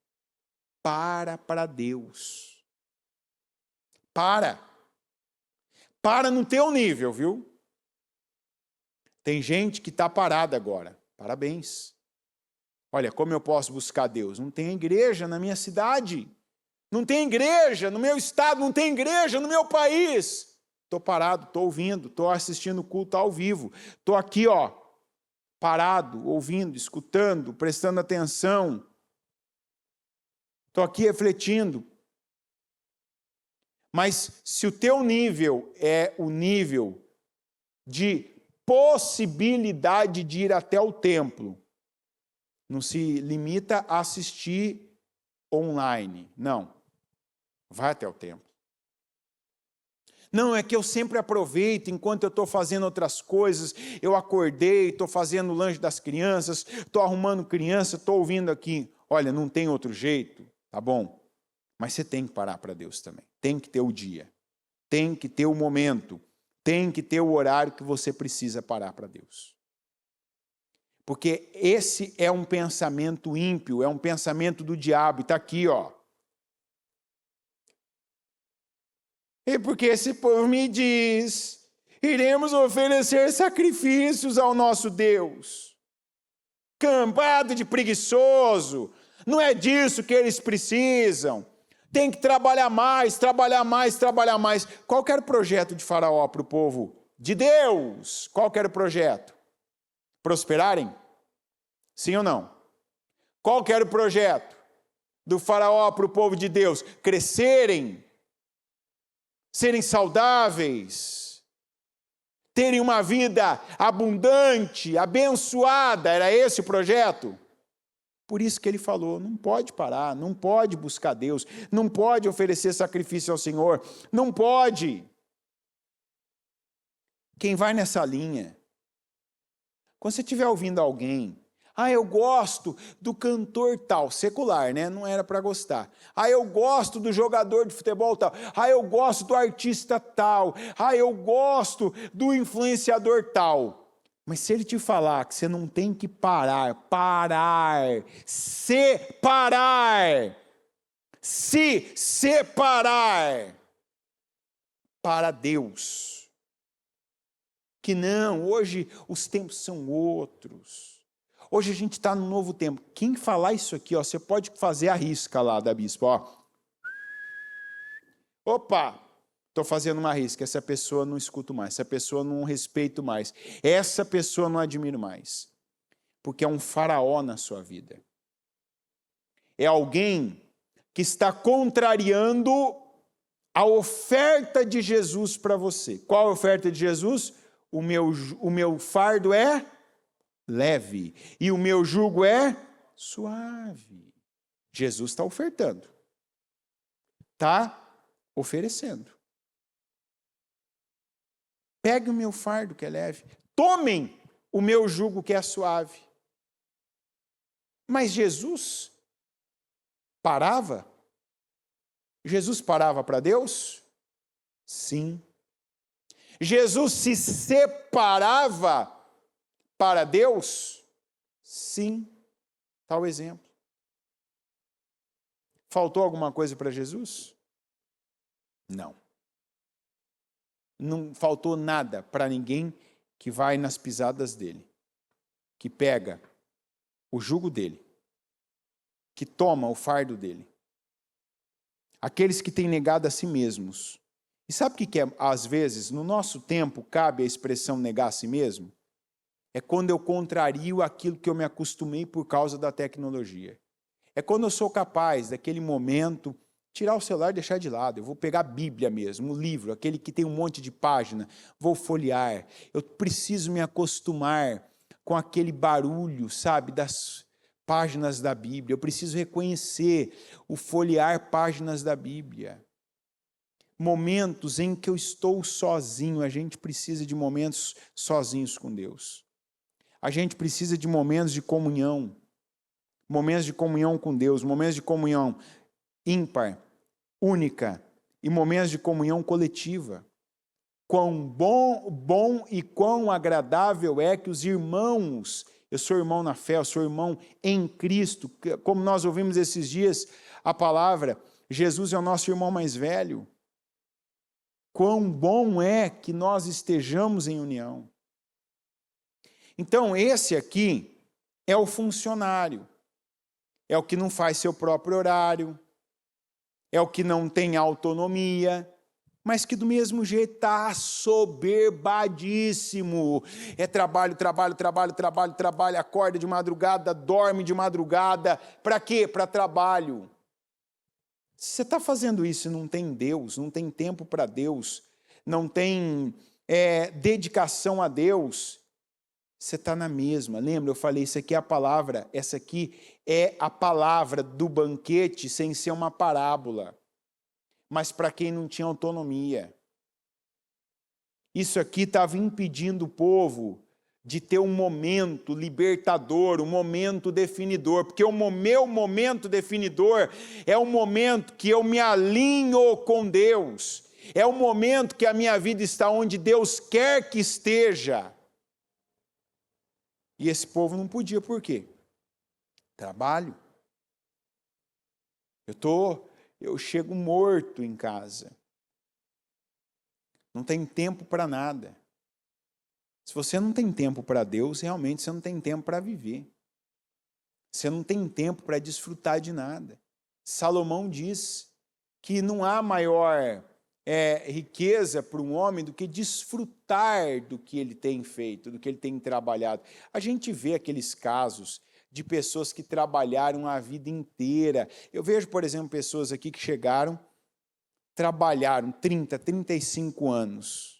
Para Deus. Para no teu nível, viu? Tem gente que está parada agora. Parabéns. Olha, como eu posso buscar Deus? Não tem igreja na minha cidade. Não tem igreja no meu estado. Não tem igreja no meu país. Estou parado, estou ouvindo, estou assistindo o culto ao vivo. Estou aqui, parado, ouvindo, escutando, prestando atenção. Estou aqui refletindo. Mas se o teu nível é o nível de possibilidade de ir até o templo, não se limita a assistir online, não. Vai até o templo. Não, é que eu sempre aproveito enquanto eu estou fazendo outras coisas, eu acordei, estou fazendo o lanche das crianças, estou arrumando criança, estou ouvindo aqui. Olha, não tem outro jeito, tá bom? Mas você tem que parar para Deus também. Tem que ter o dia, tem que ter o momento, tem que ter o horário que você precisa parar para Deus. Porque esse é um pensamento ímpio, é um pensamento do diabo, e está aqui, E porque esse povo me diz, iremos oferecer sacrifícios ao nosso Deus. Cambada de preguiçoso, não é disso que eles precisam. Tem que trabalhar mais, trabalhar mais, trabalhar mais. Qual que era o projeto de Faraó para o povo de Deus? Qual que era o projeto? Prosperarem? Sim ou não? Qual que era o projeto do Faraó para o povo de Deus? Crescerem, serem saudáveis, terem uma vida abundante, abençoada. Era esse o projeto? Por isso que ele falou, não pode parar, não pode buscar Deus, não pode oferecer sacrifício ao Senhor, não pode. Quem vai nessa linha, quando você estiver ouvindo alguém, eu gosto do cantor tal, secular, né? Não era para gostar. Eu gosto do jogador de futebol tal. Eu gosto do artista tal. Eu gosto do influenciador tal. Mas se ele te falar que você não tem que se separar para Deus, que não, hoje os tempos são outros, hoje a gente está num novo tempo. Quem falar isso aqui, você pode fazer a risca lá da bispa, Opa! Estou fazendo uma risca, essa pessoa não escuto mais, essa pessoa não respeito mais, essa pessoa não admiro mais. Porque é um faraó na sua vida. É alguém que está contrariando a oferta de Jesus para você. Qual a oferta de Jesus? O meu fardo é leve e o meu jugo é suave. Jesus está ofertando. Está oferecendo. Pegue o meu fardo que é leve. Tomem o meu jugo que é suave. Mas Jesus parava? Jesus parava para Deus? Sim. Jesus se separava para Deus? Sim. Tal exemplo. Faltou alguma coisa para Jesus? Não. Não faltou nada para ninguém que vai nas pisadas dele, que pega o jugo dele, que toma o fardo dele. Aqueles que têm negado a si mesmos. E sabe o que é, às vezes, no nosso tempo, cabe a expressão negar a si mesmo? É quando eu contrario aquilo que eu me acostumei por causa da tecnologia. É quando eu sou capaz, daquele momento, tirar o celular e deixar de lado. Eu vou pegar a Bíblia mesmo, o livro, aquele que tem um monte de página, vou folhear. Eu preciso me acostumar com aquele barulho, sabe, das páginas da Bíblia. Eu preciso reconhecer o folhear páginas da Bíblia. Momentos em que eu estou sozinho, a gente precisa de momentos sozinhos com Deus. A gente precisa de momentos de comunhão com Deus, momentos de comunhão ímpar, única, e momentos de comunhão coletiva. quão bom e quão agradável é que os irmãos, eu sou irmão na fé, eu sou irmão em Cristo, como nós ouvimos esses dias a palavra, Jesus é o nosso irmão mais velho. Quão bom é que nós estejamos em união. Então, esse aqui é o funcionário, é o que não faz seu próprio horário, é o que não tem autonomia, mas que do mesmo jeito está soberbadíssimo. É trabalho, acorda de madrugada, dorme de madrugada. Para quê? Para trabalho. Se você está fazendo isso e não tem Deus, não tem tempo para Deus, não tem dedicação a Deus, você está na mesma. Lembra, eu falei, isso aqui é a palavra, essa aqui é a palavra do banquete sem ser uma parábola. Mas para quem não tinha autonomia. Isso aqui estava impedindo o povo de ter um momento libertador, um momento definidor, porque o meu momento definidor é o momento que eu me alinho com Deus, é o momento que a minha vida está onde Deus quer que esteja. E esse povo não podia, por quê? Trabalho. Eu chego morto em casa. Não tem tempo para nada. Se você não tem tempo para Deus, realmente você não tem tempo para viver. Você não tem tempo para desfrutar de nada. Salomão diz que não há maior riqueza para um homem do que desfrutar do que ele tem feito, do que ele tem trabalhado. A gente vê aqueles casos de pessoas que trabalharam a vida inteira. Eu vejo, por exemplo, pessoas aqui que chegaram, trabalharam 30, 35 anos.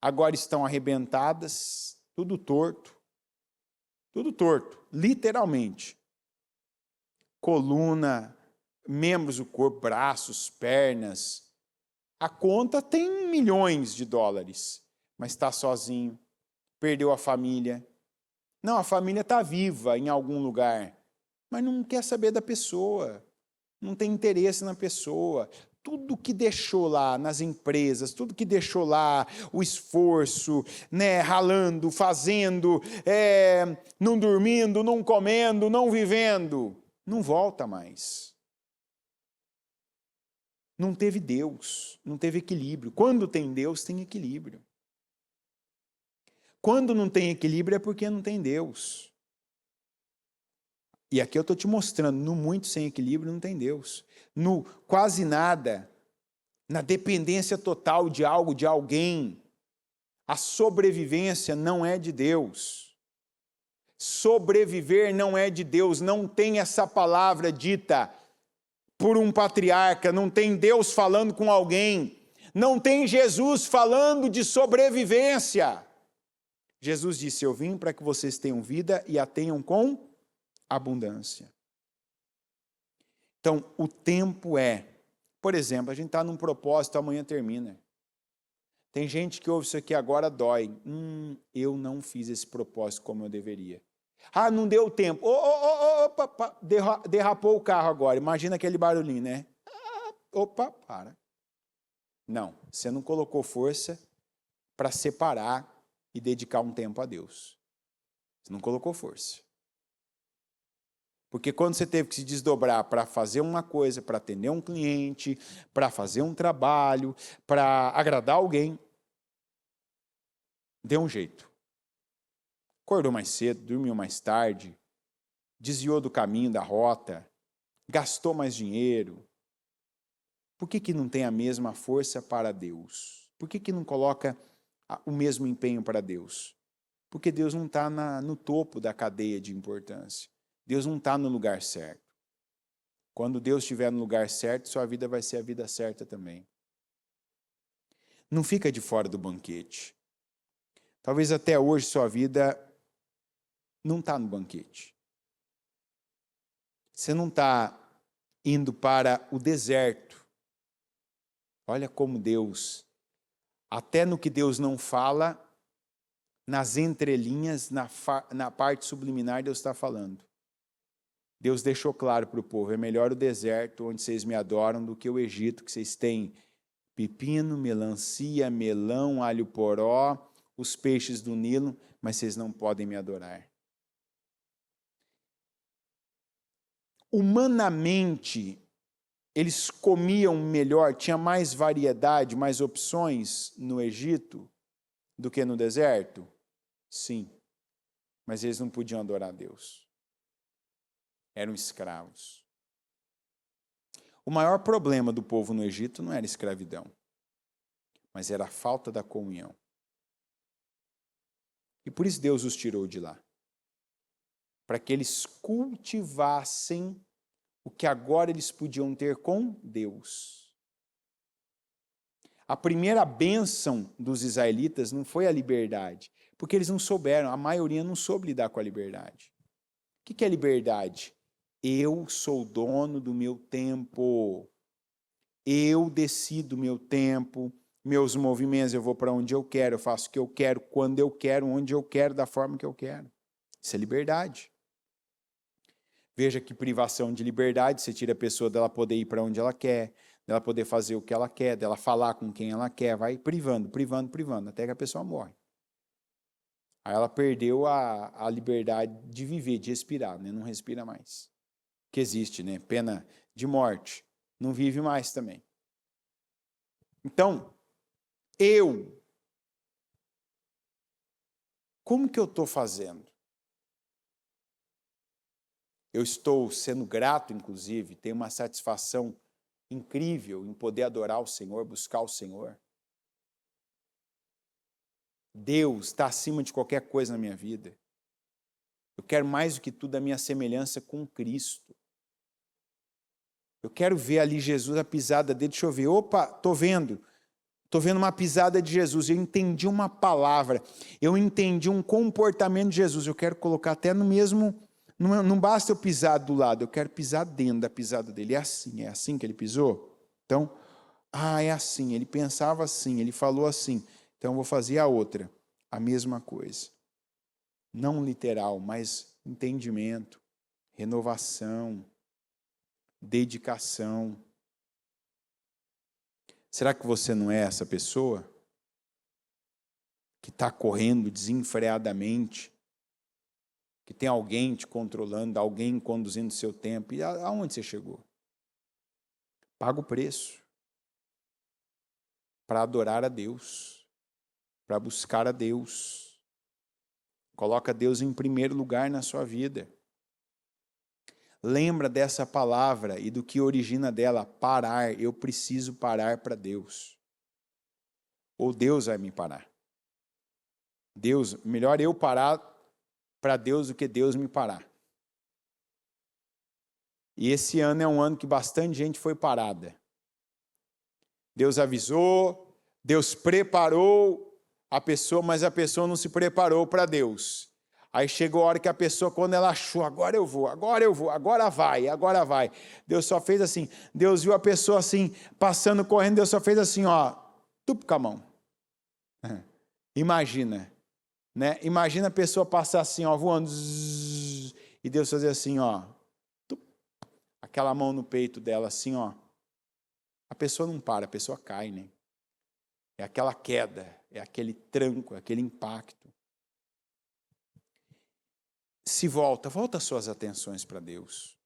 Agora estão arrebentadas, tudo torto, literalmente. Coluna, membros do corpo, braços, pernas. A conta tem milhões de dólares, mas está sozinho, perdeu a família. Não, a família está viva em algum lugar, mas não quer saber da pessoa, não tem interesse na pessoa. Tudo que deixou lá nas empresas, tudo que deixou lá, o esforço, ralando, fazendo, não dormindo, não comendo, não vivendo, não volta mais. Não teve Deus, não teve equilíbrio. Quando tem Deus, tem equilíbrio. Quando não tem equilíbrio é porque não tem Deus. E aqui eu estou te mostrando, no muito sem equilíbrio não tem Deus. No quase nada, na dependência total de algo, de alguém, a sobrevivência não é de Deus. Sobreviver não é de Deus, não tem essa palavra dita por um patriarca, não tem Deus falando com alguém, não tem Jesus falando de sobrevivência. Jesus disse, eu vim para que vocês tenham vida e a tenham com abundância. Então, o tempo por exemplo, a gente está num propósito, amanhã termina. Tem gente que ouve isso aqui agora, dói. Eu não fiz esse propósito como eu deveria. Não deu tempo. Opa, derrapou o carro agora. Imagina aquele barulhinho, né? Para. Não, você não colocou força para separar e dedicar um tempo a Deus. Você não colocou força. Porque quando você teve que se desdobrar para fazer uma coisa, para atender um cliente, para fazer um trabalho, para agradar alguém, deu um jeito. Acordou mais cedo, dormiu mais tarde, desviou do caminho, da rota, gastou mais dinheiro. Por que não tem a mesma força para Deus? Por que não coloca o mesmo empenho para Deus? Porque Deus não está no topo da cadeia de importância. Deus não está no lugar certo. Quando Deus estiver no lugar certo, sua vida vai ser a vida certa também. Não fica de fora do banquete. Talvez até hoje sua vida não está no banquete. Você não está indo para o deserto. Olha como Deus, até no que Deus não fala, nas entrelinhas, na parte subliminar, Deus está falando. Deus deixou claro para o povo, é melhor o deserto onde vocês me adoram do que o Egito, que vocês têm pepino, melancia, melão, alho poró, os peixes do Nilo, mas vocês não podem me adorar. Humanamente, eles comiam melhor, tinha mais variedade, mais opções no Egito do que no deserto? Sim, mas eles não podiam adorar a Deus. Eram escravos. O maior problema do povo no Egito não era a escravidão, mas era a falta da comunhão. E por isso Deus os tirou de lá, para que eles cultivassem o que agora eles podiam ter com Deus. A primeira bênção dos israelitas não foi a liberdade, porque eles não souberam, a maioria não soube lidar com a liberdade. O que é liberdade? Eu sou dono do meu tempo, eu decido o meu tempo, meus movimentos, eu vou para onde eu quero, eu faço o que eu quero, quando eu quero, onde eu quero, da forma que eu quero. Isso é liberdade. Veja que privação de liberdade, você tira a pessoa dela poder ir para onde ela quer, dela poder fazer o que ela quer, dela falar com quem ela quer, vai privando, até que a pessoa morre. Aí ela perdeu a liberdade de viver, de respirar, né? Não respira mais. Que existe, né? Pena de morte. Não vive mais também. Então, como que eu estou fazendo? Eu estou sendo grato, inclusive, tenho uma satisfação incrível em poder adorar o Senhor, buscar o Senhor. Deus está acima de qualquer coisa na minha vida. Eu quero mais do que tudo a minha semelhança com Cristo. Eu quero ver ali Jesus, a pisada dele, deixa eu ver, opa, estou vendo uma pisada de Jesus, eu entendi uma palavra, eu entendi um comportamento de Jesus, eu quero colocar até no mesmo, não basta eu pisar do lado, eu quero pisar dentro da pisada dele, é assim que ele pisou? Então, é assim, ele pensava assim, ele falou assim, então eu vou fazer a outra, a mesma coisa. Não literal, mas entendimento, renovação, dedicação. Será que você não é essa pessoa que está correndo desenfreadamente, que tem alguém te controlando, alguém conduzindo o seu tempo? E aonde você chegou? Paga o preço para adorar a Deus, para buscar a Deus. Coloca Deus em primeiro lugar na sua vida. Lembra dessa palavra e do que origina dela, parar. Eu preciso parar para Deus. Ou Deus vai me parar. Melhor eu parar para Deus do que Deus me parar. E esse ano é um ano que bastante gente foi parada. Deus avisou, Deus preparou a pessoa, mas a pessoa não se preparou para Deus. Aí chegou a hora que a pessoa, quando ela achou, agora eu vou, agora vai. Deus só fez assim, Deus viu a pessoa assim, passando, correndo, Deus só fez assim, ó, tup com a mão. Imagina, né? Imagina a pessoa passar assim, ó, voando, zzz, e Deus fazer assim, ó, tup, aquela mão no peito dela, assim, ó. A pessoa não para, a pessoa cai, né? É aquela queda, é aquele tranco, é aquele impacto. Se volta as suas atenções para Deus.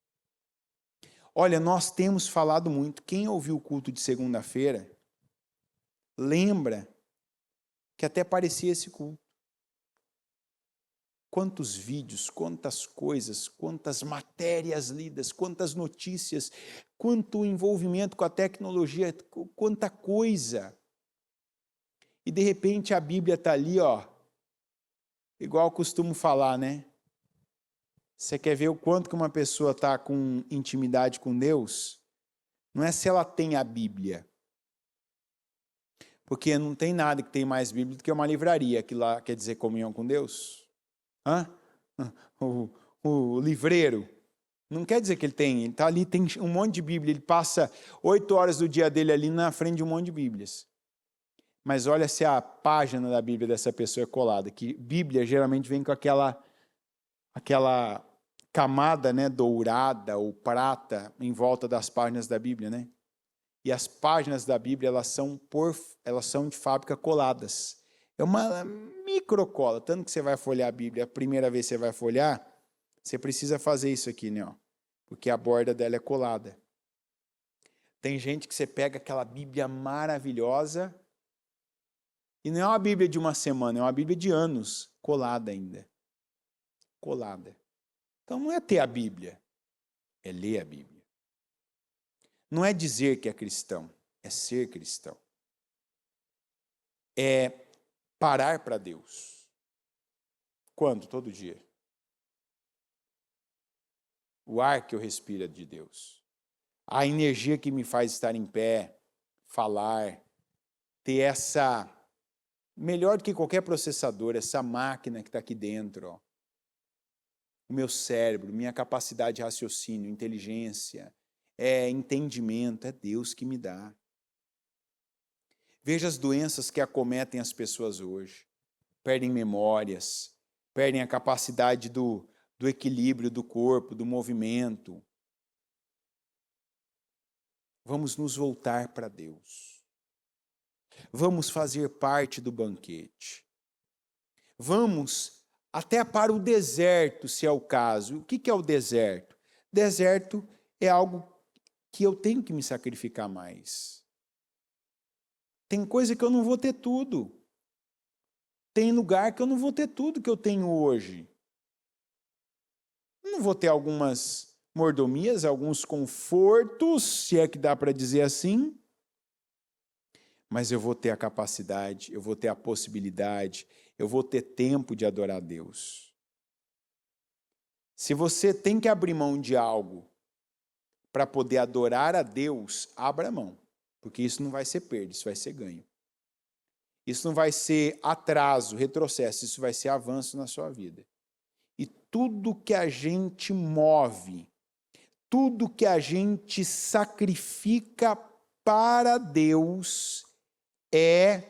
Olha, nós temos falado muito, quem ouviu o culto de segunda-feira, lembra que até parecia esse culto. Quantos vídeos, quantas coisas, quantas matérias lidas, quantas notícias, quanto envolvimento com a tecnologia, quanta coisa. E de repente a Bíblia está ali, ó, igual eu costumo falar, né? Você quer ver o quanto que uma pessoa está com intimidade com Deus? Não é se ela tem a Bíblia. Porque não tem nada que tem mais Bíblia do que uma livraria, que lá quer dizer comunhão com Deus. O livreiro. Não quer dizer que ele está ali, tem um monte de Bíblia, ele passa 8 horas do dia dele ali na frente de um monte de Bíblias. Mas olha se a página da Bíblia dessa pessoa é colada, que Bíblia geralmente vem com aquela camada, né, dourada ou prata em volta das páginas da Bíblia, né? e as páginas da Bíblia elas são de fábrica coladas. É uma microcola, tanto que você vai folhear a Bíblia, a primeira vez que você vai folhear, você precisa fazer isso aqui, né? Ó, porque a borda dela é colada. Tem gente que você pega aquela Bíblia maravilhosa e não é uma Bíblia de uma semana, é uma Bíblia de anos, colada ainda. Colada. Então não é ter a Bíblia, é ler a Bíblia. Não é dizer que é cristão, é ser cristão. É parar para Deus. Quando? Todo dia. O ar que eu respiro é de Deus. A energia que me faz estar em pé, falar, ter essa, melhor do que qualquer processador, essa máquina que está aqui dentro, ó. O meu cérebro, minha capacidade de raciocínio, inteligência, entendimento, é Deus que me dá. Veja as doenças que acometem as pessoas hoje. Perdem memórias, perdem a capacidade do equilíbrio do corpo, do movimento. Vamos nos voltar para Deus. Vamos fazer parte do banquete. Vamos até para o deserto, se é o caso. O que é o deserto? Deserto é algo que eu tenho que me sacrificar mais. Tem coisa que eu não vou ter tudo. Tem lugar que eu não vou ter tudo que eu tenho hoje. Eu não vou ter algumas mordomias, alguns confortos, se é que dá para dizer assim. Mas eu vou ter a capacidade, eu vou ter a possibilidade, eu vou ter tempo de adorar a Deus. Se você tem que abrir mão de algo para poder adorar a Deus, abra mão, porque isso não vai ser perda, isso vai ser ganho. Isso não vai ser atraso, retrocesso, isso vai ser avanço na sua vida. E tudo que a gente move, tudo que a gente sacrifica para Deus é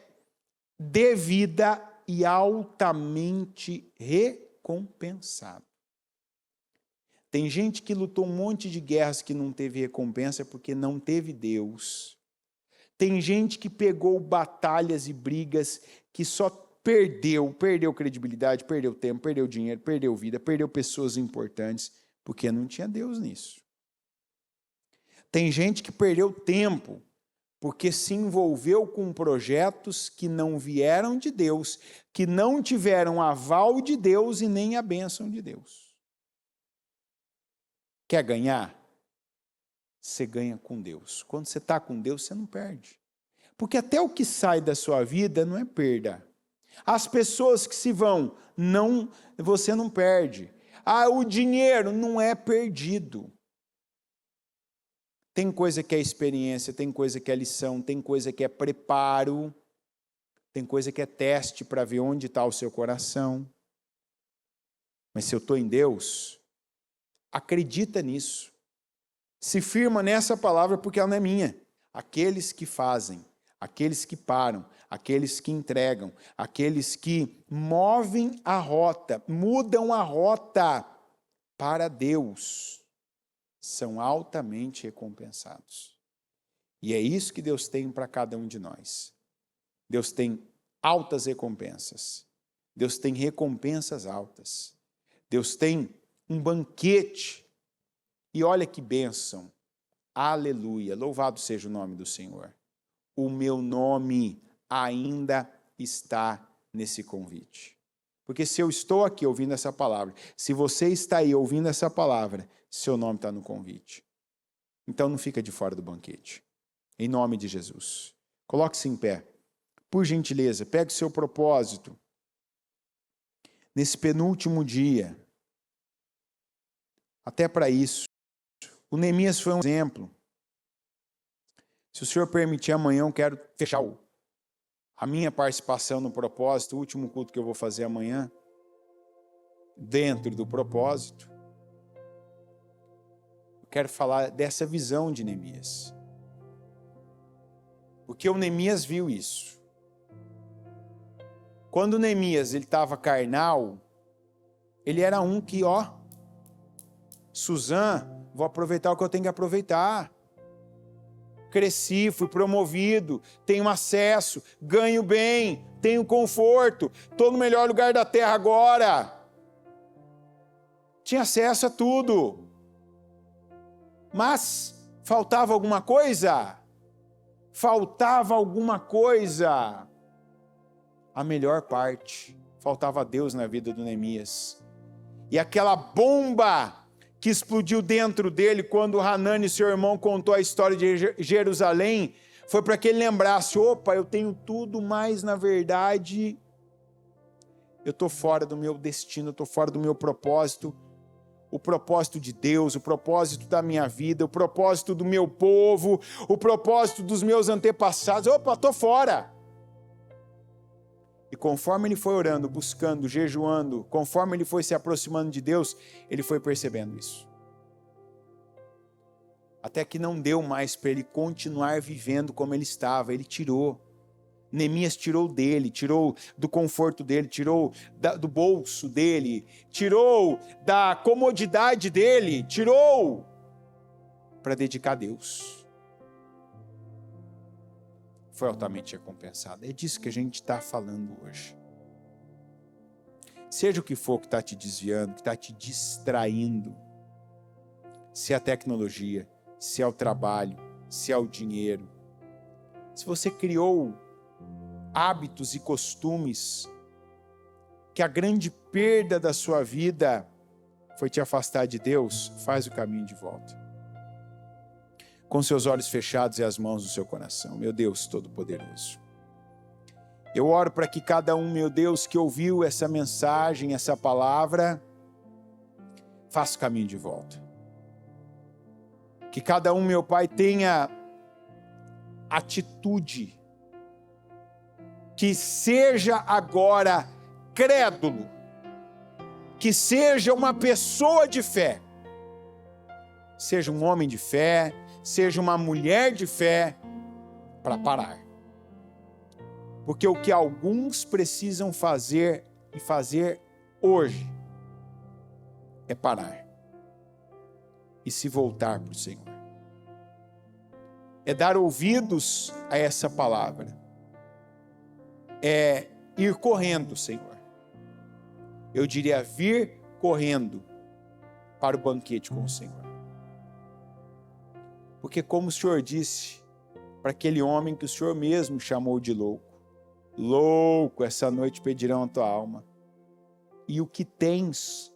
devida e altamente recompensado. Tem gente que lutou um monte de guerras que não teve recompensa porque não teve Deus. Tem gente que pegou batalhas e brigas que só perdeu credibilidade, perdeu tempo, perdeu dinheiro, perdeu vida, perdeu pessoas importantes, porque não tinha Deus nisso. Tem gente que perdeu tempo porque se envolveu com projetos que não vieram de Deus, que não tiveram aval de Deus e nem a bênção de Deus. Quer ganhar? Você ganha com Deus. Quando você está com Deus, você não perde. Porque até o que sai da sua vida não é perda. As pessoas que se vão, você não perde. O dinheiro não é perdido. Tem coisa que é experiência, tem coisa que é lição, tem coisa que é preparo, tem coisa que é teste para ver onde está o seu coração. Mas se eu estou em Deus, acredita nisso. Se firma nessa palavra porque ela não é minha. Aqueles que fazem, aqueles que param, aqueles que entregam, aqueles que movem a rota, mudam a rota para Deus, são altamente recompensados. E é isso que Deus tem para cada um de nós. Deus tem altas recompensas. Deus tem recompensas altas. Deus tem um banquete. E olha que bênção. Aleluia. Louvado seja o nome do Senhor. O meu nome ainda está nesse convite. Porque se eu estou aqui ouvindo essa palavra, se você está aí ouvindo essa palavra, seu nome está no convite. Então não fica de fora do banquete. Em nome de Jesus. Coloque-se em pé. Por gentileza, pegue o seu propósito. Nesse penúltimo dia. Até para isso. O Neemias foi um exemplo. Se o Senhor permitir, amanhã eu quero fechar a minha participação no propósito, o último culto que eu vou fazer amanhã, dentro do propósito. Eu quero falar dessa visão de Neemias. Porque o Neemias viu isso. Quando o Neemias estava carnal, ele era um que, Suzã, vou aproveitar o que eu tenho que aproveitar. cresci, fui promovido, tenho acesso, ganho bem, tenho conforto, estou no melhor lugar da terra agora. Tinha acesso a tudo. Mas faltava alguma coisa? Faltava alguma coisa. A melhor parte, faltava Deus na vida do Neemias. E aquela bomba que explodiu dentro dele quando Hanani, seu irmão, contou a história de Jerusalém, foi para que ele lembrasse, opa, eu tenho tudo, mas na verdade eu estou fora do meu destino, eu estou fora do meu propósito, o propósito de Deus, o propósito da minha vida, o propósito do meu povo, o propósito dos meus antepassados, opa, estou fora. E conforme ele foi orando, buscando, jejuando, conforme ele foi se aproximando de Deus, ele foi percebendo isso. Até que não deu mais para ele continuar vivendo como ele estava, ele tirou. Neemias tirou dele, tirou do conforto dele, tirou do bolso dele, tirou da comodidade dele, tirou para dedicar a Deus. Foi altamente recompensado. É disso que a gente está falando hoje. Seja o que for que está te desviando, que está te distraindo, se é a tecnologia, se é o trabalho, se é o dinheiro, se você criou hábitos e costumes que a grande perda da sua vida foi te afastar de Deus, faz o caminho de volta. Com seus olhos fechados e as mãos no seu coração. Meu Deus Todo-Poderoso. Eu oro para que cada um, meu Deus, que ouviu essa mensagem, essa palavra, faça o caminho de volta. Que cada um, meu Pai, tenha atitude, que seja agora crédulo, que seja uma pessoa de fé, seja um homem de fé, seja uma mulher de fé, para parar. Porque o que alguns precisam fazer e fazer hoje é parar e se voltar para o Senhor. É dar ouvidos a essa palavra. É ir correndo, Senhor. Eu diria vir correndo para o banquete com o Senhor. Porque como o Senhor disse para aquele homem que o Senhor mesmo chamou de louco, louco, essa noite pedirão a tua alma. E o que tens,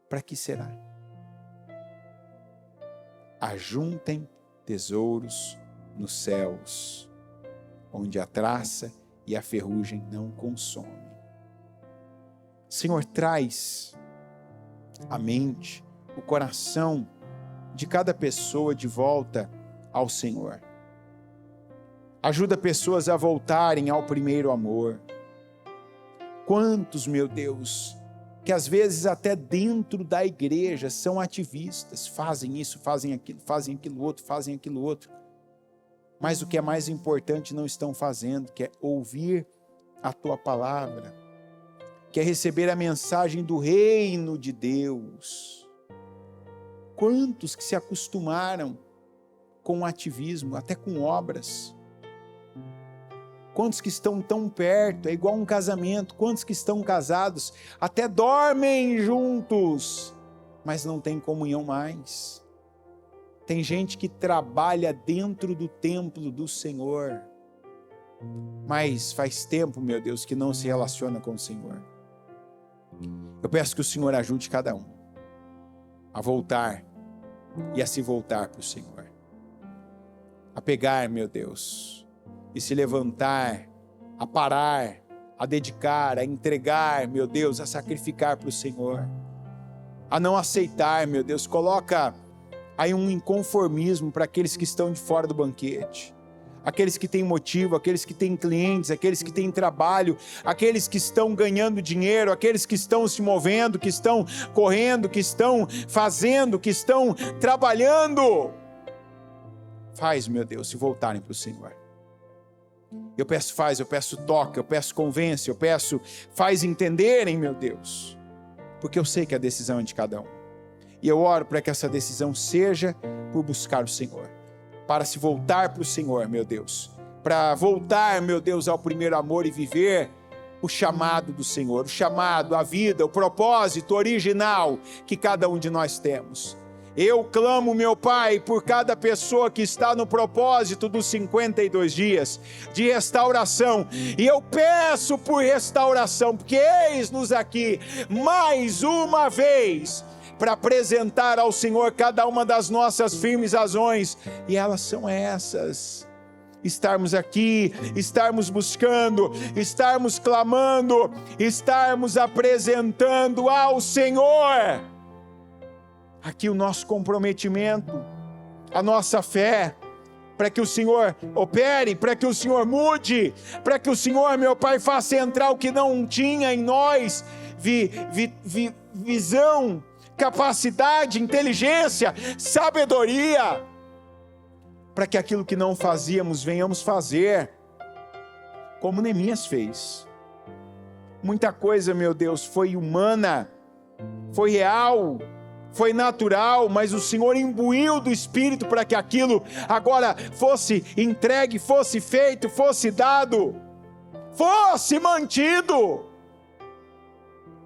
para que será? Ajuntem tesouros nos céus, onde a traça e a ferrugem não consomem. Senhor, traz a mente, o coração de cada pessoa de volta ao Senhor. Ajuda pessoas a voltarem ao primeiro amor. Quantos, meu Deus, que às vezes até dentro da igreja são ativistas, fazem isso, fazem aquilo outro, mas o que é mais importante não estão fazendo, que é ouvir a tua palavra, que é receber a mensagem do reino de Deus. Quantos que se acostumaram com o ativismo, até com obras? Quantos que estão tão perto, é igual um casamento, quantos que estão casados, até dormem juntos, mas não tem comunhão mais. Tem gente que trabalha dentro do templo do Senhor, mas faz tempo, meu Deus, que não se relaciona com o Senhor. Eu peço que o Senhor ajude cada um a voltar e a se voltar para o Senhor. A pegar, meu Deus, e se levantar, a parar, a dedicar, a entregar, meu Deus, a sacrificar para o Senhor. A não aceitar, meu Deus, coloca aí um inconformismo para aqueles que estão de fora do banquete. Aqueles que têm motivo, aqueles que têm clientes, aqueles que têm trabalho, aqueles que estão ganhando dinheiro, aqueles que estão se movendo, que estão correndo, que estão fazendo, que estão trabalhando. Faz, meu Deus, se voltarem para o Senhor. Eu peço toque, eu peço convence, eu peço faz entenderem, meu Deus. Porque eu sei que a decisão é de cada um. E eu oro para que essa decisão seja por buscar o Senhor. para se voltar para o Senhor, meu Deus. Para voltar, meu Deus, ao primeiro amor e viver o chamado do Senhor, o chamado, a vida, o propósito original que cada um de nós temos. Eu clamo, meu Pai, por cada pessoa que está no propósito dos 52 dias de restauração. E eu peço por restauração, porque eis-nos aqui mais uma vez para apresentar ao Senhor cada uma das nossas firmes razões. E elas são essas: estarmos aqui, estarmos buscando, estarmos clamando, estarmos apresentando ao Senhor aqui o nosso comprometimento, a nossa fé, para que o Senhor opere, para que o Senhor mude, para que o Senhor, meu Pai, faça entrar o que não tinha em nós, visão, capacidade, inteligência, sabedoria, para que aquilo que não fazíamos, venhamos fazer, como Neemias fez. Muita coisa, meu Deus, foi humana, foi real, foi natural, mas o Senhor imbuiu do Espírito para que aquilo agora fosse entregue, fosse feito, fosse dado, fosse mantido.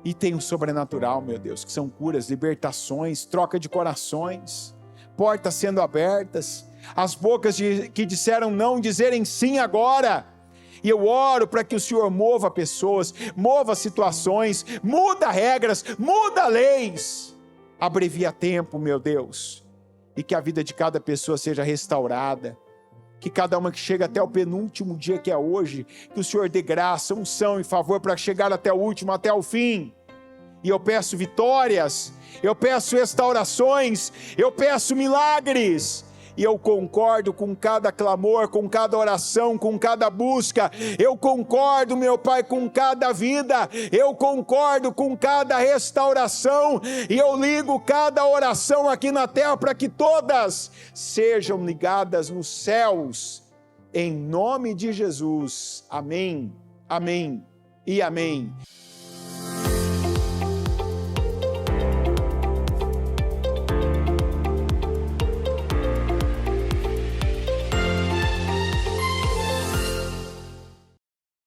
E tem o sobrenatural, meu Deus, que são curas, libertações, troca de corações, portas sendo abertas, as bocas que disseram não, dizerem sim agora. E eu oro para que o Senhor mova pessoas, mova situações, muda regras, muda leis, abrevia tempo, meu Deus, e que a vida de cada pessoa seja restaurada, que cada uma que chega até o penúltimo dia, que é hoje, que o Senhor dê graça, unção e favor para chegar até o último, até o fim. E eu peço vitórias, eu peço restaurações, eu peço milagres. E eu concordo com cada clamor, com cada oração, com cada busca. Eu concordo, meu Pai, com cada vida. Eu concordo com cada restauração. E eu ligo cada oração aqui na terra para que todas sejam ligadas nos céus. Em nome de Jesus. Amém, amém e amém.